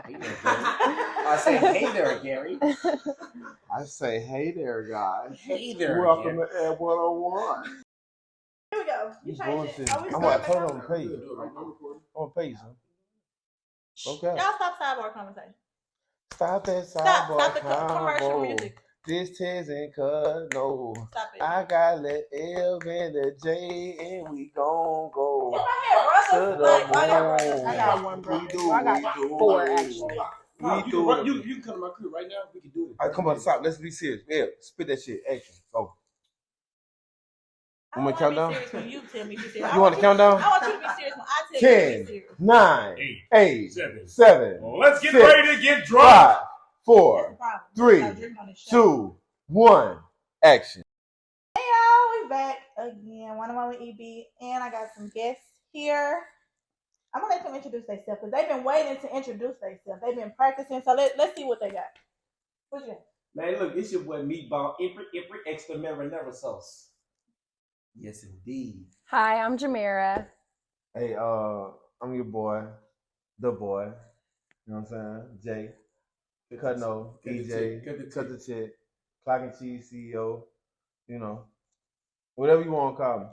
Hey there, Gary. I say, hey there, Gary. I say, hey there, guys. Hey there, welcome Gary. to Ed 101. Here we go. You changed it. Are we I'm going to starting turn on the page. On page, huh? Okay. Y'all stop sidebar conversation. Stop that Stop sidebar the commercial convo. music. This Tez and Cuz, no. Stop it. I got let L and the J and we gon' go. If I had brothers, like, I got brothers. I got one brother. We do, I got four actually. You can come to my crib right now. We can do it. All right, come on, stop. Let's be serious. Yeah, spit that shit. Action. Go. You want to count down? You tell me to be serious. You want to count down? I want you to be serious when I tell you to be 10, serious. 9, 8, 7. Well, let's get 6, ready to get drunk. 5, 4, That's the problem. 3, Stop drinking on this show. 2, 1. Action. Hey y'all, we back again. One-on-one with EB, and I got some guests here. I'm gonna let them introduce themselves because they've been waiting to introduce themselves. They've been practicing, so let's see what they got. What you got? Man, look, it's your boy Meatball, every extra marinara sauce. Yes, indeed. Hi, I'm Jamira. Hey, I'm your boy, the boy. You know what I'm saying? Jay, Cutno, EJ, Cut the Chick, Clock and Cheese CEO. You know, whatever you want to call me.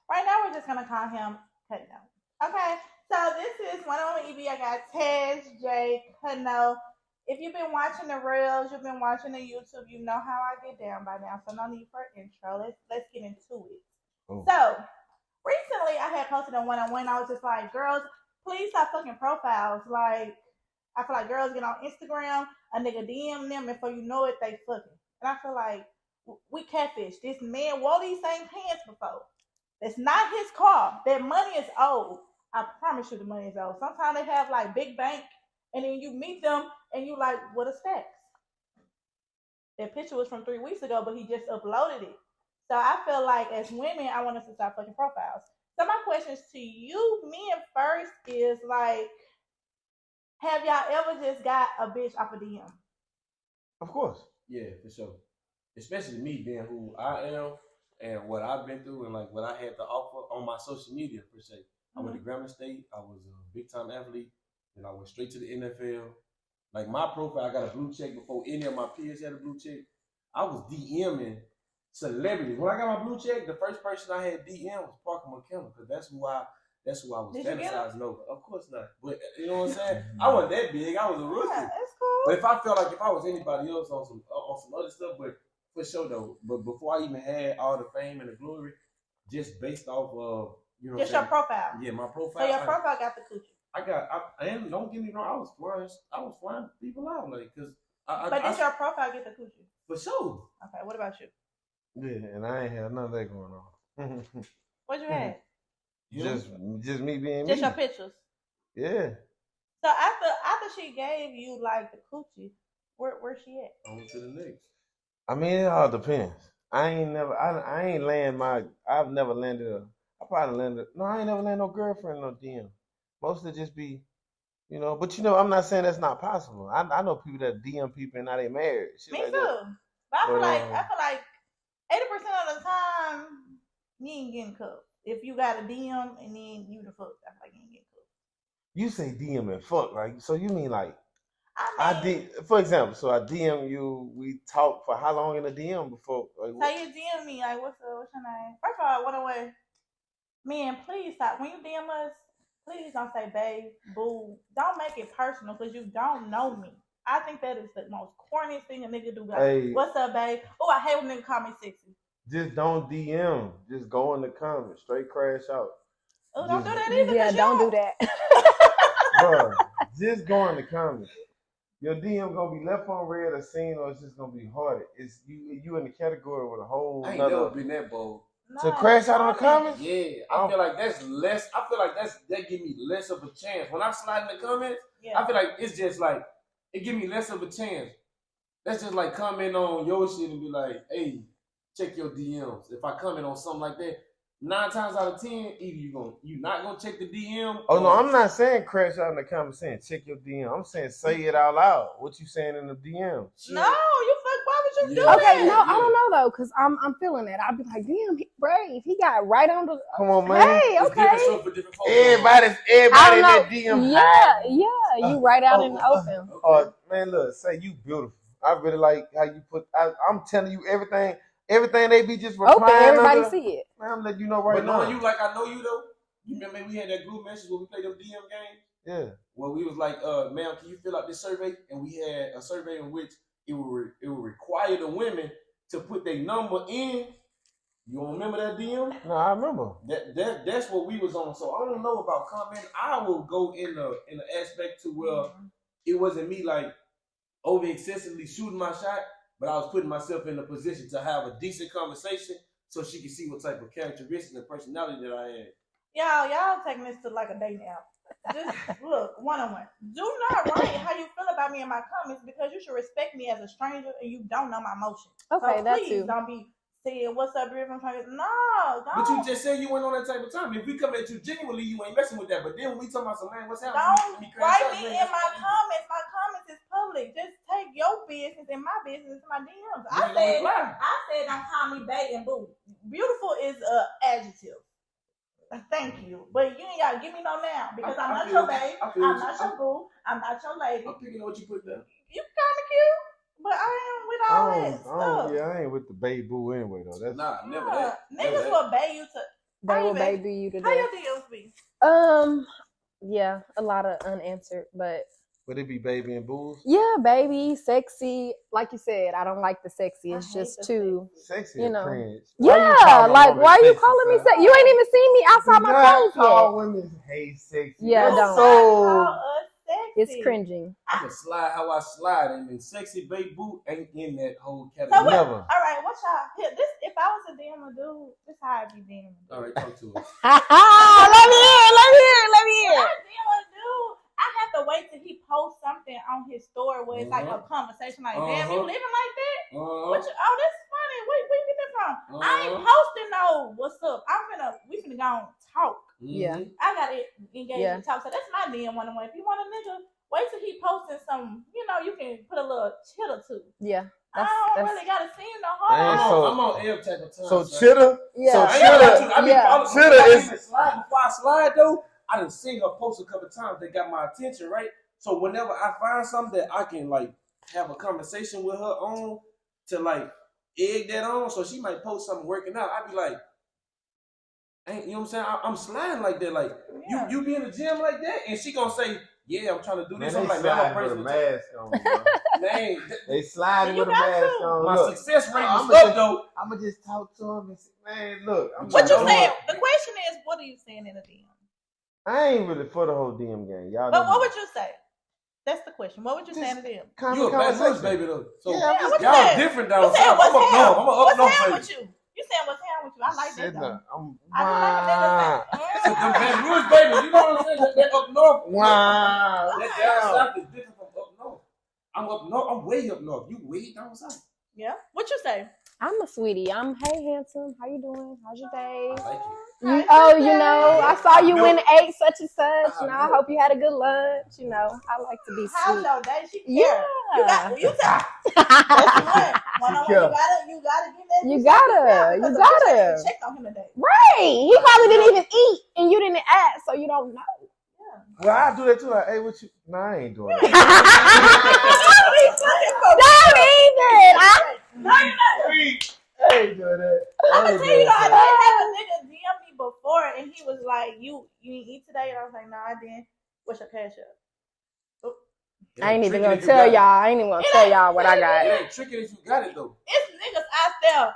Right now, we're just gonna call him Cutno. Okay, so this is One-on-One EB. I got Tez, Jay, Cutno. If you've been watching the Reels, you've been watching the YouTube, you know how I get down by now. So no need for an intro. Let's get into it. Oh. So recently, I had posted on One-on-One. I was just like, girls, please stop fucking profiles. Like, I feel like girls get on Instagram, a nigga DM them, and before you know it, they fucking. And I feel like we catfish. This man wore these same pants before. That's not his car. That money is old. I promise you the money is old. Sometimes they have like big bank, and then you meet them, and you like, what a stacks? That picture was from 3 weeks ago, but he just uploaded it. So I feel like as women, I want us to stop fucking profiles. So my questions to you, men first, is like, have y'all ever just got a bitch off a DM? Of course. Yeah, for sure. Especially me being who I am and what I've been through and like what I had to offer on my social media per se. I went to Grambling State. I was a big time athlete. Then I went straight to the NFL. Like my profile, I got a blue check before any of my peers had a blue check. I was DMing celebrities. When I got my blue check, the first person I had DM was Parker McKenna because that's who I was fantasizing over. Of course not. But you know what I'm saying? I wasn't that big. I was a rookie. Yeah, that's cool. But if I felt like if I was anybody else on some other stuff, but for sure though, but before I even had all the fame and the glory, just based off of just your profile. Yeah, my profile. So your profile got the coochie. And don't get me wrong, I was flying people out like because But did your profile get the coochie? For sure. Okay, what about you? Yeah, and I ain't had none of that going on. What you had? Just me being just me. Your pictures. Yeah. So after she gave you like the coochie, where's she at? On to the next. I mean, it all depends. I ain't never landed I ain't never landed no girlfriend, no DM. Most of it just be, but I'm not saying that's not possible. I know people that DM people and now they married. Me like too. That. But I feel like 80% of the time you ain't getting cooked. If you got a DM and then you the fuck, I feel like you ain't getting cooked. You say DM and fuck, right? So you mean like I mean, for example, so I DM you, we talk for how long in the DM before? Like, so you DM me, like, what's your name? First of all, what away? Man, please stop. When you DM us, please don't say babe, boo. Don't make it personal because you don't know me. I think that is the most corniest thing a nigga do. Like, hey, what's up, babe? Oh, I hate when nigga call me sexy. Just don't DM. Just go in the comments. Straight crash out. Oh, don't do that either. Yeah, don't do that. Bro, just go in the comments. Your DM gonna be left on red or seen, or it's just gonna be hearted. It's you in the category with a whole. I ain't never been that bold. To crash out on the comments? Yeah, I feel like that's less. I feel like that give me less of a chance. When I slide in the comments, I feel like it's just like it give me less of a chance. That's just like comment on your shit and be like, hey, check your DMs. If I comment on something like that, 9 times out of 10, either you not gonna check the DM. Oh no, I'm not saying crash out in the comments saying check your DM. I'm saying say it out loud. What you saying in the DM? No, you fuck. Why would you do Yeah. Okay, it. no, I don't know though, cause I'm feeling that. I'd be like, damn, he brave. He got right on the. Come on, man. Hey, It's different okay. stuff for different folks. Everybody I in don't that know. DM. Yeah, you right out in the open. Okay. Man, look, say you beautiful. I really like how you put. I'm telling you everything they be just replying. Open, everybody under, see it. Man, I'm letting you know right But now. knowing you like I know you though, you remember we had that group message where we played them DM games? Yeah. Where we was like, ma'am, can you fill out this survey? And we had a survey in which it would require the women to put their number in. You don't remember that DM? No, I remember. That's what we was on. So I don't know about comment. I will go in the aspect to where it wasn't me like over excessively shooting my shot, but I was putting myself in a position to have a decent conversation so she could see what type of characteristics and personality that I had. Y'all taking this to like a dating app. Just look, one-on-one. Do not write how you feel about me in my comments because you should respect me as a stranger and you don't know my emotions. Okay, so that please too. don't be saying, what's up, River? I'm trying to, no, don't. But you just said you weren't on that type of time. If we come at you genuinely, you ain't messing with that. But then when we talking about some man, what's happening? Don't write me in my comments. My comments is public. Just take your business and my business to my DMs. I said don't call me bae and boo. Beautiful is an adjective. Thank you. But you ain't gotta give me no now because I'm not your bae. I'm not your boo. I'm not your lady. I'm picking up what you put there. You kinda cute, but I ain't with all that stuff. Yeah, I ain't with the baby boo anyway though. That's Never that. Niggas will bae you to. They will baby you to How your death. DMs be? Yeah, a lot of unanswered, but would it be baby and booze? yeah, baby, sexy. Like you said, I don't like the sexy. It's just too. Sexy, you know. cringe. Yeah, like why are you calling me sexy? You ain't even seen me outside my clothes call yet. women hey sexy. Yeah, That's don't. So It's cringing. I'm gonna slide how I slide, and then sexy baby boo ain't in that whole So category. what, Never. all right, what y'all here? This if I was a DM a dude, this how I'd be DMing. All right, talk to us. Let me hear. When I DM a dude, I have to wait till he posts something on his story where it's like a conversation, like, damn, you living like that? What you, oh, that's funny. Where you get that from? I ain't posting no what's up. We finna go and talk. Yeah. I gotta engage and talk. So that's my DM one-on-one. If you want a nigga, wait till he posting some, you can put a little chit or two. Yeah. I don't really gotta see him no Dang, hard. I'm on L type of time. So chitter. Yeah. So I ain't gonna lie to you. I be Yeah. following Chitter I is- even slide before I slide though. I done seen her post a couple times that got my attention, right? So whenever I find something that I can like have a conversation with her on to like egg that on, so she might post something working out. I be like, ain't you know what I'm saying? I'm sliding like that. Like you be in the gym like that, and she gonna say, yeah, I'm trying to do this. Man, I'm they like, man, I'm slide with a praising mask on, bro. Man, They slide You with a got mask to. on. my Look, success rate I'ma was up just- though. I'ma just talk to him and say, man, look. I'm What you trying to- saying? The question is, what are you saying in a DM? I ain't really for the whole DM game. Y'all But know what me. would you say? That's the question. What would you say in a DM? Common You a bad conversation. baby though. So Yeah, I'm what you y'all saying? different You down saying south. what's I'm up hell? north. I'm What's up north hell baby. with you? You saying what's hell with you? I like that Said though. no. I'm I do like a nigga So them Baton Rouge baby, you know what I'm saying? That up north. wow. That down south is different from up north. I'm up north. I'm way up north. You way down south. Yeah. What you say? I'm a sweetie. I'm hey handsome. How you doing? How's your day? I like it. I saw you No. and ate such and such. I hope you had a good lunch. I like to be How's sweet. your day? She Yeah. cares. You tell. That's what. One-on-one, Yeah. you gotta get that. You gotta. Check on him today. Right. He probably didn't even eat and you didn't ask, so you don't know. Well, I do that too. Like, hey, what you? No, I ain't doing that. Don't even. No, you're not. I ain't doing that. I'm I gonna ain't tell you, doing I that. did have a nigga DM me before, and he was like, "You didn't eat today?" And I was like, "No, I didn't." What's your cash up? I ain't even Tricky gonna if you tell got it. y'all. I ain't even gonna tell y'all what I It got. ain't tricky if you got it though. It's niggas out there.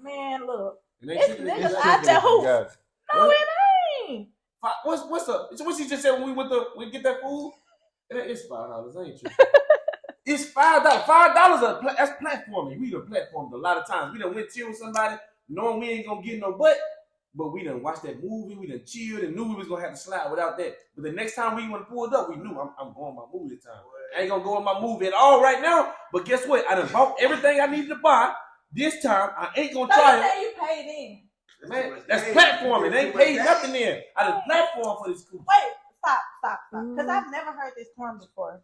Man, look. It ain't It's tricky if niggas you It's got out it. there who. got it. No, it ain't. What's up? What she just said when we get that food? It's $5. Ain't tricky. It's $5. $5 that's platforming. We done platformed a lot of times. We done went chill with somebody knowing we ain't gonna get no butt. But we done watched that movie, we done chilled and knew we was gonna have to slide without that. But the next time we went pulled up, we knew I'm going my move this time. I ain't gonna go in my move at all right now. But guess what? I done bought everything I needed to buy. This time I ain't gonna So try you it. say you paid in. Man, that's platforming. They ain't paid nothing in. I done platform for this cool. Wait, stop. Because I've never heard this term before.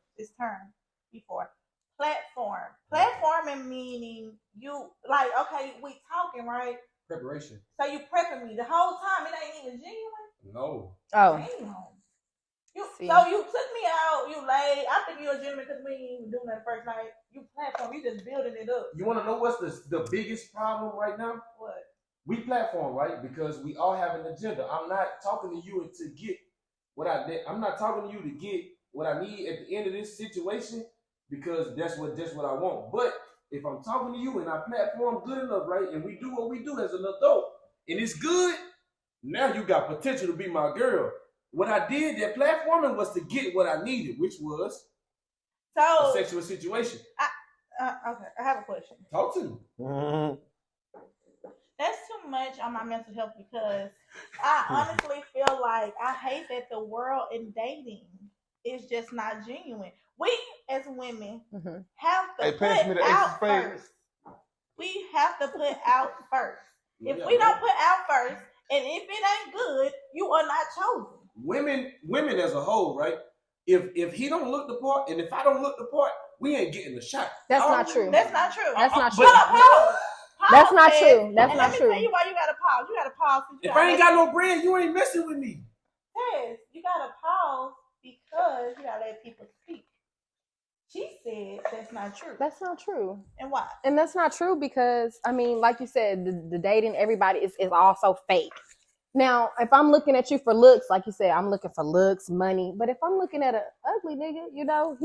platform. Platforming meaning you like, okay, we talking, right? Preparation. So you prepping me the whole time. It ain't even genuine. No. Oh. Damn. So you took me out, you laid. I think you're a gentleman because we ain't even doing that first night. You platform, you just building it up. You want to know what's the biggest problem right now? What? We platform, right? Because we all have an agenda. I'm not talking to you to get what I'm not talking to you to get what I need at the end of this situation because that's what I want. But if I'm talking to you and our platform good enough, right, and we do what we do as an adult, and it's good, now you got potential to be my girl. What I did, that platforming was to get what I needed, which was a sexual situation. Okay, I have a question. Talk to me. Mm-hmm. That's too much on my mental health because I honestly feel like I hate that the world in dating is just not genuine. We as women have to put out first. We have to put out first. If we don't put out first, and if it ain't good, you are not chosen. Women as a whole, right? If he don't look the part, and if I don't look the part, we ain't getting the shot. That's not true. That's not true. That's not true. Pause. That's not true. That's not true. Let me tell you why you gotta pause. You gotta pause. If I ain't got no brand, you ain't messing with me. Yes, you gotta pause because you gotta let people speak. She said that's not true. That's not true. And why? And that's not true because, I mean, like you said, the dating, everybody is also fake. Now, if I'm looking at you for looks, like you said, I'm looking for looks, money. But if I'm looking at an ugly nigga, you know,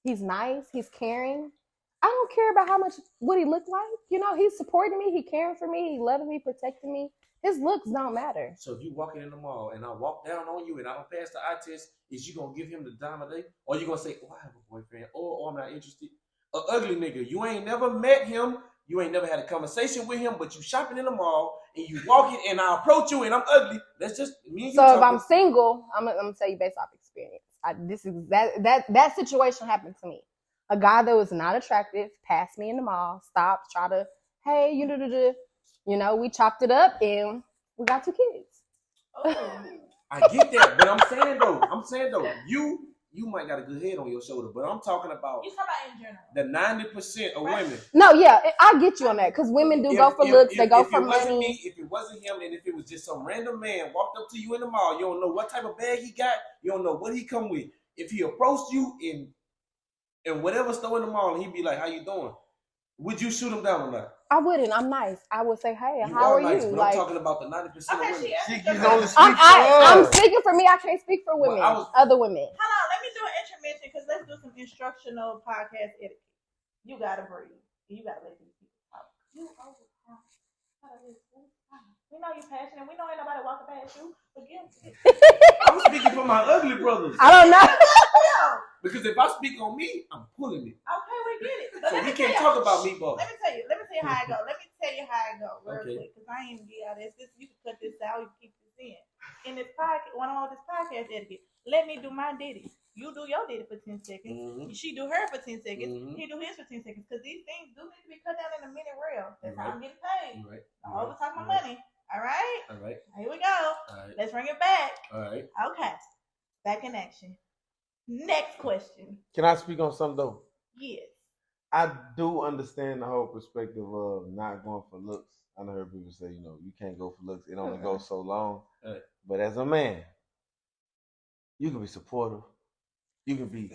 he's nice, he's caring. I don't care about what he looked like. You know, he's supporting me, he caring for me, he loving me, protecting me. His looks don't matter. So if you walking in the mall and I walk down on you and I don't pass the eye test, is you gonna give him the dime a day? Or you gonna say, oh, I have a boyfriend, or I'm not interested? An ugly nigga, you ain't never met him, you ain't never had a conversation with him, but you shopping in the mall and you walking and I approach you and I'm ugly. That's just me and you. So if I'm single, I'm gonna tell you based off experience. That situation happened to me. A guy that was not attractive passed me in the mall, stopped, tried to, hey, you know, we chopped it up and we got 2 kids. Oh. I get that, but I'm saying though, you might got a good head on your shoulder, but I'm talking about you talking about in general. The 90% of women. No, yeah, I get you on that because women do go for looks, they go for money. If it wasn't him, and if it was just some random man walked up to you in the mall, you don't know what type of bag he got, you don't know what he come with. If he approached you in whatever store in the mall, and he'd be like, "How you doing?" Would you shoot him down or not? I wouldn't. I'm nice. I would say, "Hey, how are nice, you?" But I'm talking about the 90% of women. She can only speak I'm speaking for me. I can't speak for women. Other women. Hold on, let me do an intermission because let's do some instructional podcast etiquette. You gotta breathe. You gotta let these people talk. We know you're passionate. We know ain't nobody walking past you. Forgive me. I'm speaking for my ugly brothers. I don't know. Because if I speak on me, I'm pulling it. Okay, we get it. So we can't talk about me, both. Let me tell you how it go. Real quick, because I ain't get out of this. You can cut this out. You can keep this in. In this podcast, this podcast etiquette, let me do my ditty. You do your ditty for 10 seconds. Mm-hmm. She do her for 10 seconds. Mm-hmm. He do his for 10 seconds. Because these things do need to be cut down in a minute reel. That's how I'm getting paid. Right. Don't overtalk my money. All right? All right. Here we go. All right. Let's bring it back. All right. Okay. Back in action. Next question. Can I speak on something though? Yes. I do understand the whole perspective of not going for looks. I know heard people say, you can't go for looks. It only goes so long. Right. But as a man, you can be supportive. You can be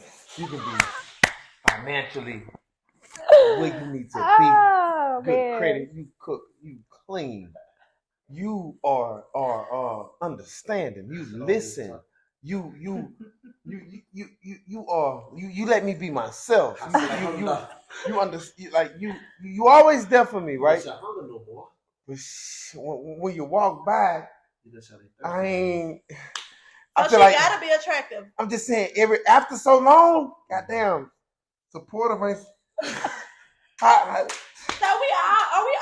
financially where you need to be. Good credit. You cook. You clean. You are understanding. You listen. You let me be myself. You understand. Like you always there for me, right? But when you walk by, I ain't. So she gotta be attractive. I'm just saying, after so long, goddamn, supportive. So are we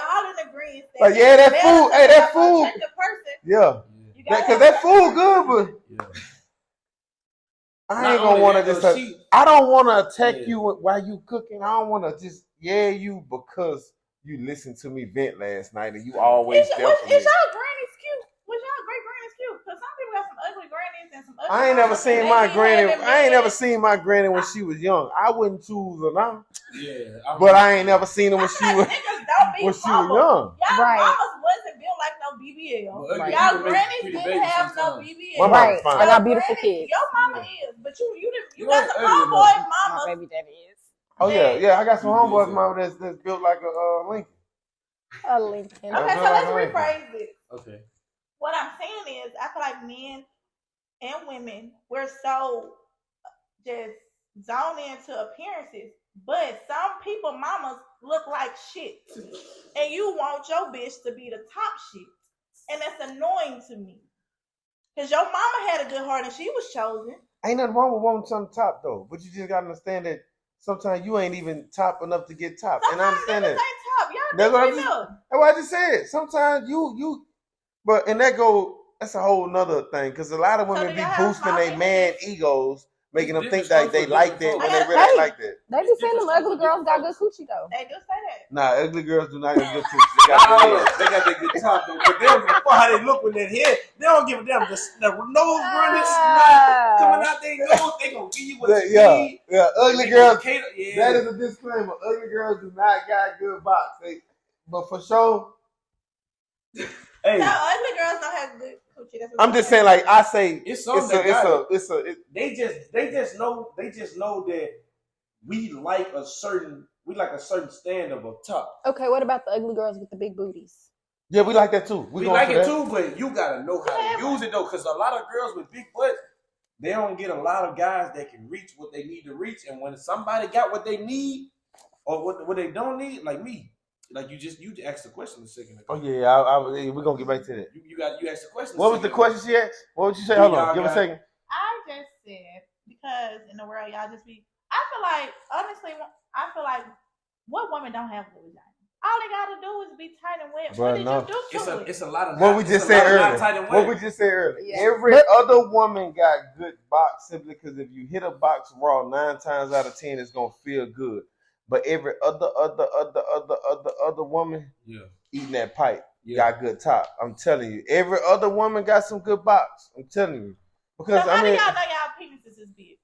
all in agreement? Like, yeah, that food. Hey, that food. Yeah, because that food good, but I ain't gonna want to just. I don't want to attack you while you cooking. I don't want to just you because you listened to me vent last night and you always there for me. Is y'all grannies cute? Was y'all great grannies cute? Because some people got some ugly grannies and some ugly I ain't never seen They my be granny. having I ain't men- never seen my granny when she was young. I wouldn't choose her now, Yeah, but I ain't never seen her I when feel she like was niggas don't be when she was humble. young. Y'all Right. mamas wasn't built like no BBL. But ugly Y'all people make grannies pretty didn't babies have no sometimes. BBL. My mama Right. fine. I got Your beautiful grannies- kids. Your mama Yeah. is, but you You got ain't some ugly homeboy enough. My mamas. baby daddy is Oh yeah. I got some You homeboys, busy. mama that's built like a Lincoln. a Lincoln. Okay, so built let's like a rephrase it. Okay. What I'm saying is, I feel like men and women, we're so just zoned into appearances. But some people, mamas, look like shit. And you want your bitch to be the top shit. And that's annoying to me. Because your mama had a good heart and she was chosen. Ain't nothing wrong with wanting something top though, but you just gotta understand that sometimes you ain't even top enough to get top, and I Sometimes understand niggas that. ain't top. Y'all That's what I think we just- know. That's what I just said. Sometimes you, but and that's a whole nother thing because a lot of So women do be y'all have boosting small their man penises? egos, making them think Different that they strokes for like that different when folks. they really Hey. ain't like that. They be saying them ugly girls got good coochie though. They do say that. Nah, ugly girls do not get good coochie. They got good head. They got that good top though, but they don't give a fuck how they look with that head. They don't give a damn. The nose running, coming out their nose, they gonna give you what you need. Yeah, ugly They girls. gonna cater- Yeah. That is a disclaimer. Ugly girls do not got good box. But for sure, Hey, So ugly girls don't have good coochie. That's what I'm you're just saying, like I say, it's some that got it. They just know that we like a certain standard of top. Okay, what about the ugly girls with the big booties? Yeah, we like that too. We going like for it that. too, but you gotta know how to use it though, because a lot of girls with big butts, they don't get a lot of guys that can reach what they need to reach. And when somebody got what they need or what they don't need, like me, like you asked the question a second ago. Oh yeah, we're gonna get back to that. You asked the question. What was the question she asked? What would you say? Hold on, give a second. I just said, because in the world y'all just be, I feel like, honestly, what women don't have a vagina? All they gotta do is be tight and wet. Bro, What did no. you do to it? It's a lot of What we just said earlier. What we just said earlier. Yeah. Every But- other woman got good box simply because if you hit a box raw, 9 times out of 10 it's gonna feel good. But every other woman eating that pipe got good top. I'm telling you. Every other woman got some good box. I'm telling you. Because So how I mean, do y'all know y'all penises is big?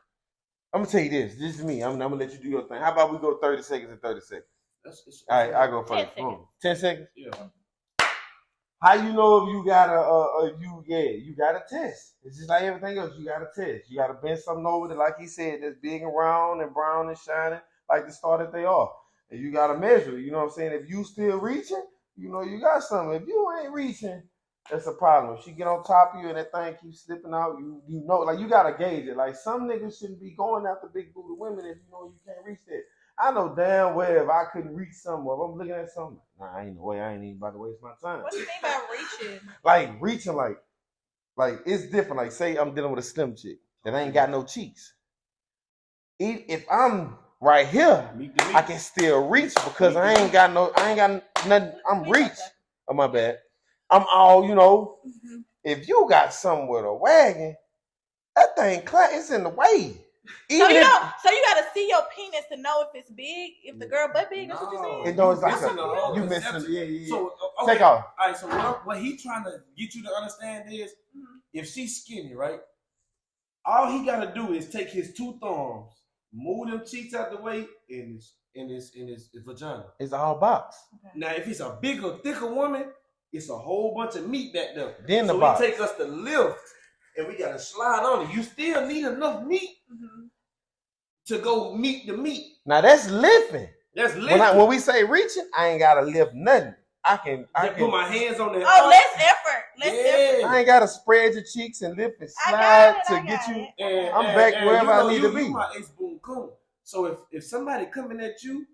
I'm gonna tell you this. This is me. I'm gonna let you do your thing. How about we go 30 seconds and 30 seconds? All right, I go first. 10 seconds. 10 seconds. Yeah. How you know if you got you got to test. It's just like everything else. You got to test. You got to bend something over it, like he said, that's big and round and brown and shining, like the star that they are. And you got to measure. You know what I'm saying? If you still reaching, you know you got something. If you ain't reaching, that's a problem. If she get on top of you and that thing keeps slipping out, you know, like you got to gauge it. Like some niggas shouldn't be going after big booty women if you know you can't reach that. I know damn well if I couldn't reach something, if I'm looking at something, nah, ain't no way. I ain't even about to waste my time. What do you mean by reaching? Like reaching, like it's different. Like say I'm dealing with a slim chick that ain't got no cheeks. If I'm right here, I can still reach because I ain't got nothing. I'm reach. Oh my bad. I'm all, you know. Mm-hmm. If you got something with a wagon, that thing it's in the way. So Even you if, know, so you gotta see your penis to know if it's big, if the girl butt big. That's what you're saying. it knows like Missing the whole you missing. conception. Yeah. So okay. Take off. All right. So what he trying to get you to understand is, if she's skinny, right? All he gotta do is take his 2 thumbs, move them cheeks out the way, in his vagina. It's all box. Now, if it's a bigger, thicker woman, it's a whole bunch of meat back there. Then the so box. it take us to lift, and we gotta slide on it. You still need enough meat to go meet the meat. Now that's lifting. That's lifting. When we say reaching, I ain't gotta lift nothing. I can put my hands on that. Oh, less effort. Less effort. I ain't gotta spread your cheeks and lift and I slide got it, to I get got you. it. I'm back wherever I need to be. You my ace boom coon. So if somebody coming at you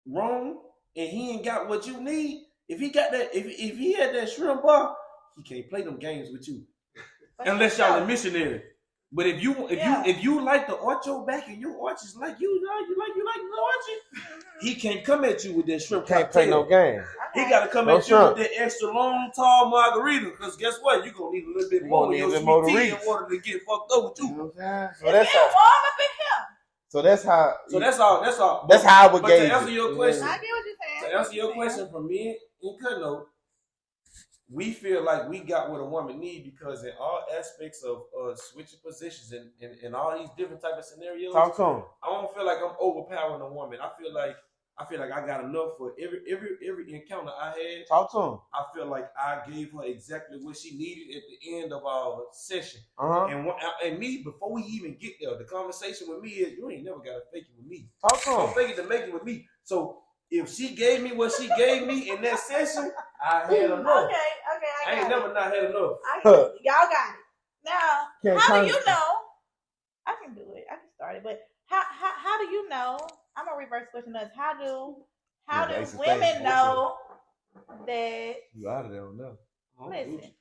wrong and he ain't got what you need, if he got that, if he had that shrimp bar, he can't play them games with you unless y'all a missionary. But if you like to arch your back and your arch is like you like the arching, he can't come at you with that shrimp. Can't play no game. He got to come at you with that extra long, tall margarita. Because guess what? You're going to need a little bit more of your sweet tea in order to get fucked up with you. You know what I'm saying? So that's warm up in here. So that's how. So that's all. That's how I would gauge to answer your question, I get what you're saying. to answer your question from me and Cudno, we feel like we got what a woman need because in all aspects of switching positions and all these different type of scenarios, Talk to him. I don't feel like I'm overpowering a woman. I feel like I got enough for every encounter I had. Talk to him. I feel like I gave her exactly what she needed at the end of our session. And me, before we even get there, the conversation with me is, you ain't never got to fake it with me. Talk to him. Don't fake it to make it with me. So if she gave me what she gave me in that session, I had enough. Okay, I ain't never not had enough. Y'all got it. Now, how do you know? I can do it. I can start it. But how do you know? I'm gonna reverse question us. How do women know that? You out of there on that. Listen,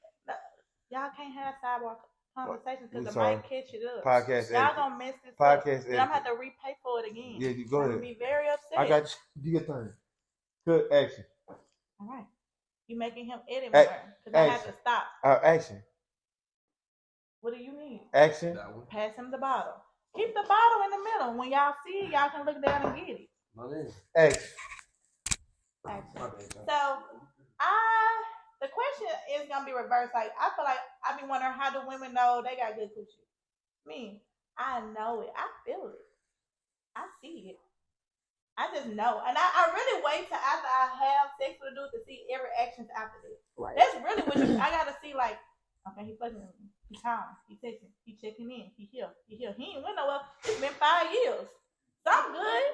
y'all can't have sidewalk conversations because the mic catch it up. Podcast. Y'all gonna mess this podcast. up. Then I'm gonna have to repay for it again. Yeah, you go ahead. I'm gonna be very upset. I got you. Do your thing. Good action. All right. You making him edit more because I have to stop. Action. What do you need? Action. Pass him the bottle. Keep the bottle in the middle. When y'all see it, y'all can look down and get it. Action. So, the question is gonna be reversed. Like, I feel like I be wondering, how do women know they got good coochie? Me, I know it. I feel it. I see it. I just know. And I really wait till after I have sex with a dude to see every actions after this. Right. That's really what I gotta see. Like, okay, he fucking with me. He calm. He texting. He checking in. He here. He ain't went nowhere. It's been 5 years. So I'm good.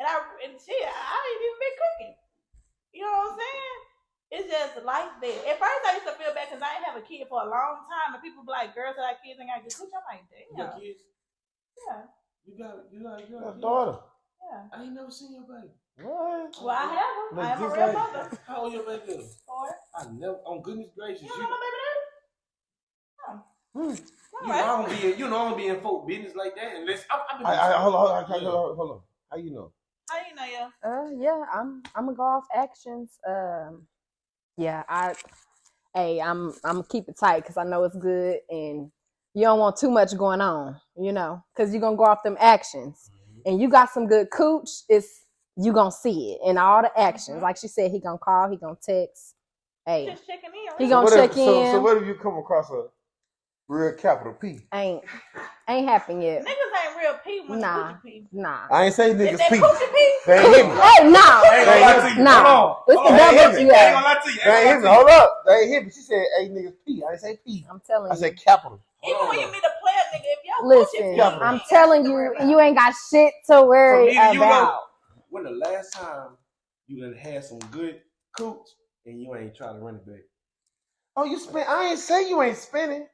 And I ain't even been cooking. You know what I'm saying? It's just like that. At first, I used to feel bad because I ain't have a kid for a long time. And people be like, girls that have kids ain't got good coochie. I'm like, damn. You got kids? Yeah. You got Your daughter. Yeah. I ain't never seen your baby. What? Well, I have them. Look, I am a just real like- mother. How old your baby is? 4. I never. On goodness gracious, You don't know my baby daddy? You know I don't be in folk business like that unless Hold on. How you know? How do you know, yo? Yeah, I'm gonna go off actions. Yeah, I'm gonna keep it tight because I know it's good, and you don't want too much going on, because you're gonna go off them actions, and you got some good cooch. You gonna see it in all the actions. Like she said, he gonna call, he gonna text. Hey, Just checking in. he gonna check in. So what if you come across a real capital P? Ain't happened yet. Niggas ain't real P when Nah. coochie P. Nah. I ain't say Is niggas that P. coochie P? They ain't hit me. Hey, no. I ain't gonna lie to you. Nah. Hold on. It's the They ain't double hit me. T. I ain't gonna lie to you. They ain't hit me. Hold up. They ain't hit me. She said, hey, niggas P. I ain't say P. I'm telling I you. said capital. Even when you meet a player nigga, if y'all Listen, coochie P, Capital. I'm ain't got telling shit to you, worry about. you ain't got shit to worry So, neither you about. When the last time you done had some good cooch and you ain't trying to run it back? Oh, you spend? I ain't say you ain't spending.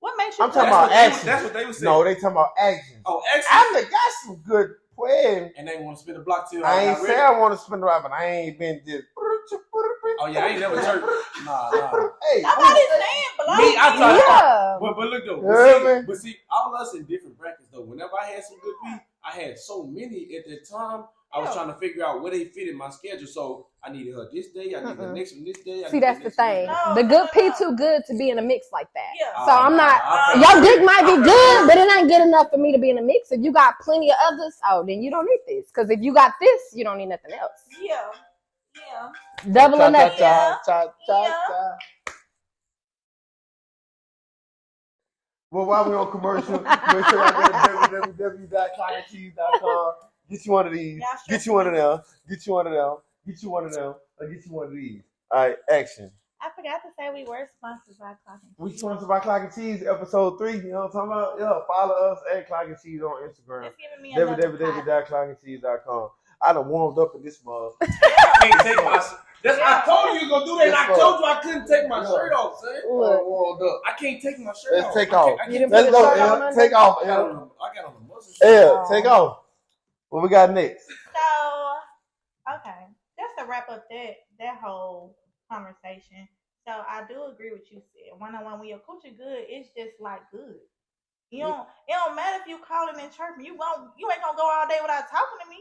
What makes you I'm talking feel about like- action. That's what they was saying. No, they talking about action. Oh, excellent. I done got some good play. And they want to spin the block till I ain't got say ready. I want to spend the ride, but I ain't been just. Oh yeah, I ain't never church. Nah. Hey, Nobody's saying blow. Me, I thought. Yeah. But look though. Yeah, man. But see, all us in different brackets though. Whenever I had some good P, I had so many at that time. I was trying to figure out where they fit in my schedule. So I needed her this day. I needed the next one this day. See, that's the thing. No, The good P no. too good to be in a mix like that. Yeah. So I'm not. Your dick might be good, but it ain't good enough for me to be in a mix. If you got plenty of others, then you don't need this. Because if you got this, you don't need nothing else. Yeah. Double or nothing. Well, while we on commercial, make sure y'all go to www.clockycheese.com. Get you one of these. Get you one of them. Get you one of them. Get you one of them. Or get you one of these. All right, action. I forgot to say we were sponsored by Clock and We Cheese. sponsored by Clock and Cheese, episode 3. You know what I'm talking about? Yeah, follow us at Clock and Cheese on Instagram. It's giving me another pot. www.clockandcheese.com. I done warmed up in this mug. I can't take my. I told you you gonna do that. And I told you I couldn't take my shirt off, son. Look. Warmed up. I can't take my shirt Let's off. take I off. can't You didn't Let's put the go, shirt on L. under? Take off, I got L. on the muscle shirt. L, take off. What we got next? So, okay, just to wrap up that whole conversation. So I do agree with you said. One-on-one, when your coochie good, it's just like good. It don't matter if you calling and chirping. You ain't gonna go all day without talking to me.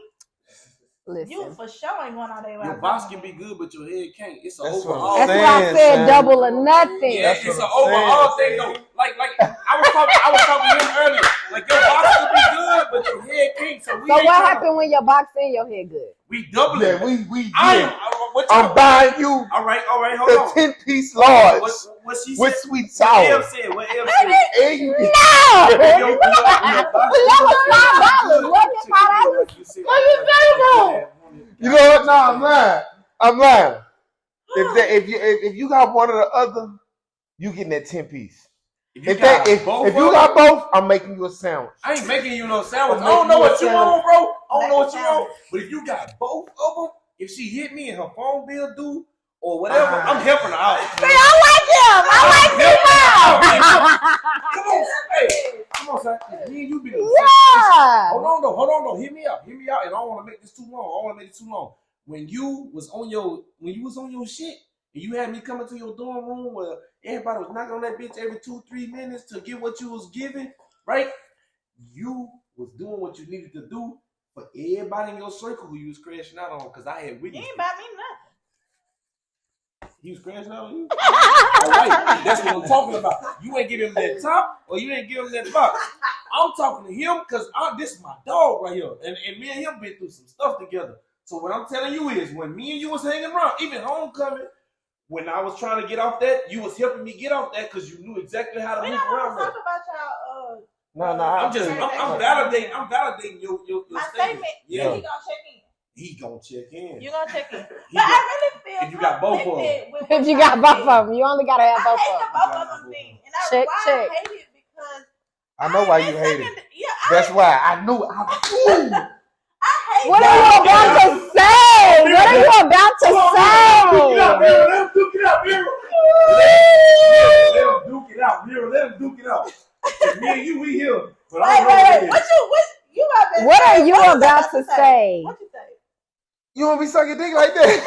You Listen. for sure ain't going all day without Your boss talking can to be me. good, but your head can't. It's an That's what overall. I'm That's what I saying, said, son. double or nothing. Yeah, That's it's an what I'm overall saying. thing though. Like I was talking to him earlier. Like your box could be good, but your head can't. So So what happened when your box and your head good? We double it. Yeah, we I did. I'm buying you all right, hold the on. 10-piece large What she with said? sweet What sour. Ev said? No! What That was $5. Wasn't it $5? You know what? No, I'm lying. If you got one or the other, you getting that 10-piece. If you got both, I'm making you a sandwich. I ain't making you no sandwich. I don't know what you want, bro. I don't know what you want. But if you got both of them, if she hit me and her phone bill due or whatever, I'm helping her out. See, I like him. Come on, son. Me and you be the Yeah. Hold on, though. Hear me out. And I don't want to make this too long. When you was on your shit and you had me coming to your dorm room where everybody was knocking on that bitch every 2-3 minutes to get what you was giving, right? You was doing what you needed to do for everybody in your circle who you was crashing out on, because I had witnessed. You ain't buy me nothing. He was crashing out on you? All right, that's what I'm talking about. You ain't give him that top or you ain't give him that box. I'm talking to him because this is my dog right here. And me and him been through some stuff together. So what I'm telling you is when me and you was hanging around, even homecoming, when I was trying to get off that, you was helping me get off that because you knew exactly how to move around that. Talk about y'all. No. I'm validating your my statement. Yeah. He gonna check in. You gonna check in. But I really feel if you got both of them. If you got both of them, you only gotta have both of them. I hate the both of them thing, and I hate it because I know why you hate it. Yeah, that's why I knew. I hate. What are you about to say? What are you about to say? Let him duke it out, Mira. Let him duke it out. Me and you, we here. But wait. What are you about to say? What you say? You won't be sucking dick like that.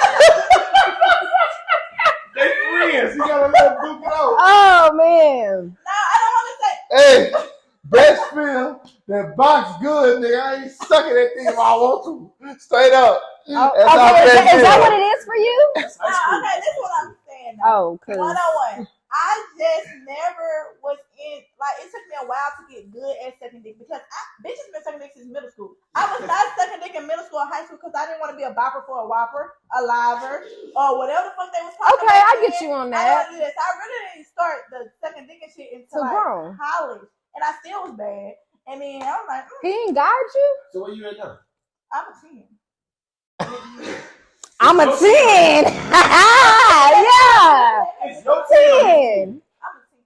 They friends. You gotta let them duke it out. Oh man. No, I don't want to say. Hey, best friend, that box good, nigga. I ain't sucking that thing if I want to. Straight up. Is that what it is for you? Okay, this is what I'm saying. Oh, cause 101. I just never was in, like, it took me a while to get good at sucking dick because bitches been sucking dick since middle school. I was not sucking dick in middle school or high school because I didn't want to be a bopper for a whopper, a liver, or whatever the fuck they was talking okay, about. I get you on that. I don't do this. I really didn't start the sucking dick and shit until like college. And I still was bad. And then I'm like, he ain't guide you? So where you at now? I'm a 10. I'm a 10. Yeah. It's your 10. I'm a 10.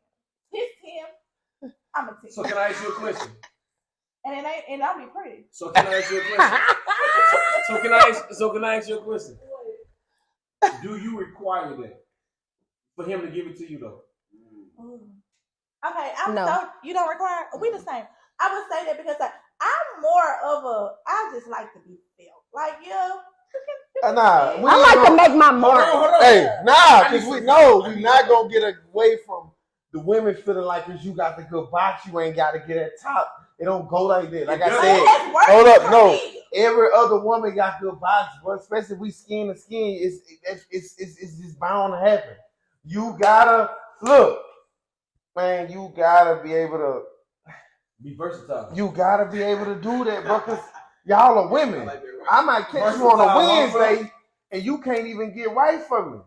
He's 10. I'm a 10. So can I ask you a question? And I'll be pretty. So can I ask you a question? So can I ask you a question? Do you require that for him to give it to you though? Okay, no. So you don't require. We the same. I would say that because I'm more of a. I just like to be felt. Like Nah, I like to make my mark. Hold on. Hey, because we know we not gonna get away from the women feeling like because you got the good box, you ain't got to get at top. It don't go like that. Like I said, hold up, no. Every other woman got good box, but especially if we skin to skin, it's just bound to happen. You gotta look, man. You gotta be able to be versatile. You gotta be able to do that, bro. Cause y'all are women. I might catch you on a Wednesday and you can't even get right for me.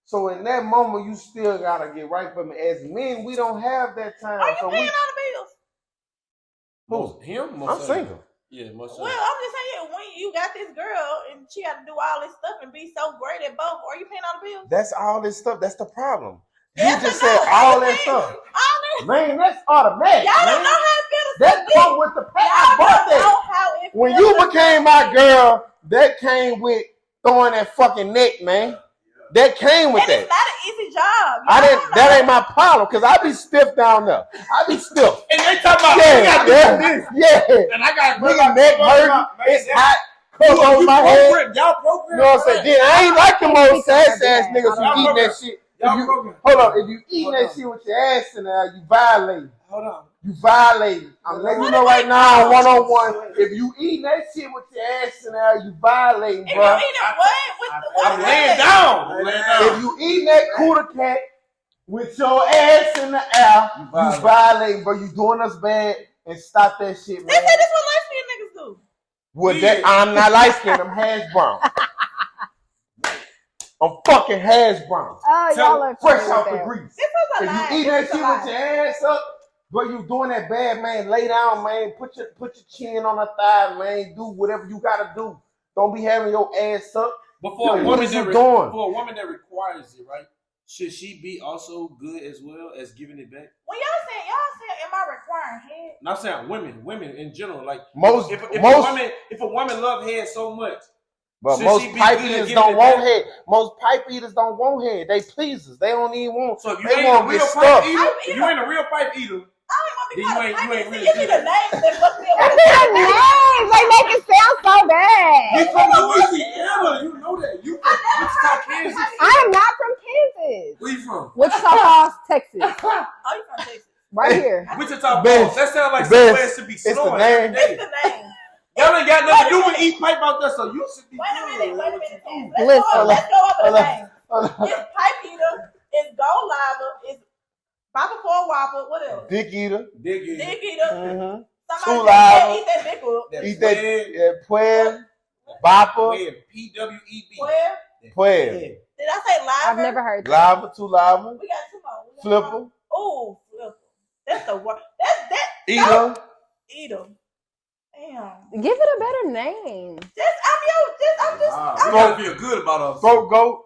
So in that moment, you still gotta get right for me. As men, we don't have that time. Are you paying all the bills? Who? Him? I'm single. Yeah, most. Well, I'm just saying, when you got this girl and she got to do all this stuff and be so great at both, are you paying all the bills? That's all this stuff. That's the problem. You just said all that stuff. Man, that's automatic. Y'all don't know how it feels. That come with the pay. I bought that. When you became my girl, that came with throwing that fucking neck, man. That came with that. It's not an easy job. That ain't my problem, because I be stiff down there. I be stiff. And they talking about yeah. And I got nigga neck hurting. It's hot. Cover over my head. Y'all program. You know what I'm saying? Then I ain't like them old sass ass niggas who eating that shit. Hold on, if you eating that shit with your ass in there, you violating. Hold on. You violating. I'm letting you know right now, 101. If you eating that shit with your ass in there, you violating, bro. If you eating what? I'm laying down. If you eating that cooter cat with your ass in the air, you violating, bro. You doing us bad, and stop that shit, man. They say this what light skinned niggas do. Well, I'm not light skinned. I'm hash brown. I'm fucking hash browns. Oh, y'all are Fresh funny out with the that. grease. This was a If lie. you eat that This was shit a with lie. your ass up, bro, you doing that bad, man. Lay down, man. Put your chin on the thigh, man. Do whatever you gotta do. Don't be having your ass up. But for a What woman is you that doing? for a woman that requires it, right? Should she be also good as well as giving it back? When y'all saying, am I requiring head? And I'm saying women in general. Like Most if a woman love head so much, but should most she be pipe good at eaters giving don't it want back? head. Most pipe eaters don't want head. They pleasers. They don't even want. So if you They ain't won't a real get pipe stuffed. eater, if you ain't a real pipe eater, I don't want to be Then called you a ain't pipe. really Give me the good. names that fuck me Give up. me the names. They make it sound so you bad. from Louisiana, you know that. You from Wichita, Kansas. I am not from Kansas. Where you from? Wichita Falls, Texas. Oh, you from Texas? Right here. Wichita Best. Falls. That sounds like Best. somewhere it should be It's the snowing name. every day. It's the name. Y'all ain't got nothing to do with eat pipe out there, so you should be Wait a minute. good. Let's go over the name. Hold on. It's pipe eater. It's gold lava. It's Papa for Whopper. What else? Dick eater. Dig it. Dick eater. Mm-hmm. Somebody Two that lava. eat that dick up. Eat that Pueb, Bopper, P-W-E-B. Where? Pueb, Did I say lava? I've never heard that. lava, two lava, We got two more. flipper, Oh, flipper. That's the word. That's eater. eater. Damn. Give it a better name. I'm just. We gotta feel good about us. Throat goat.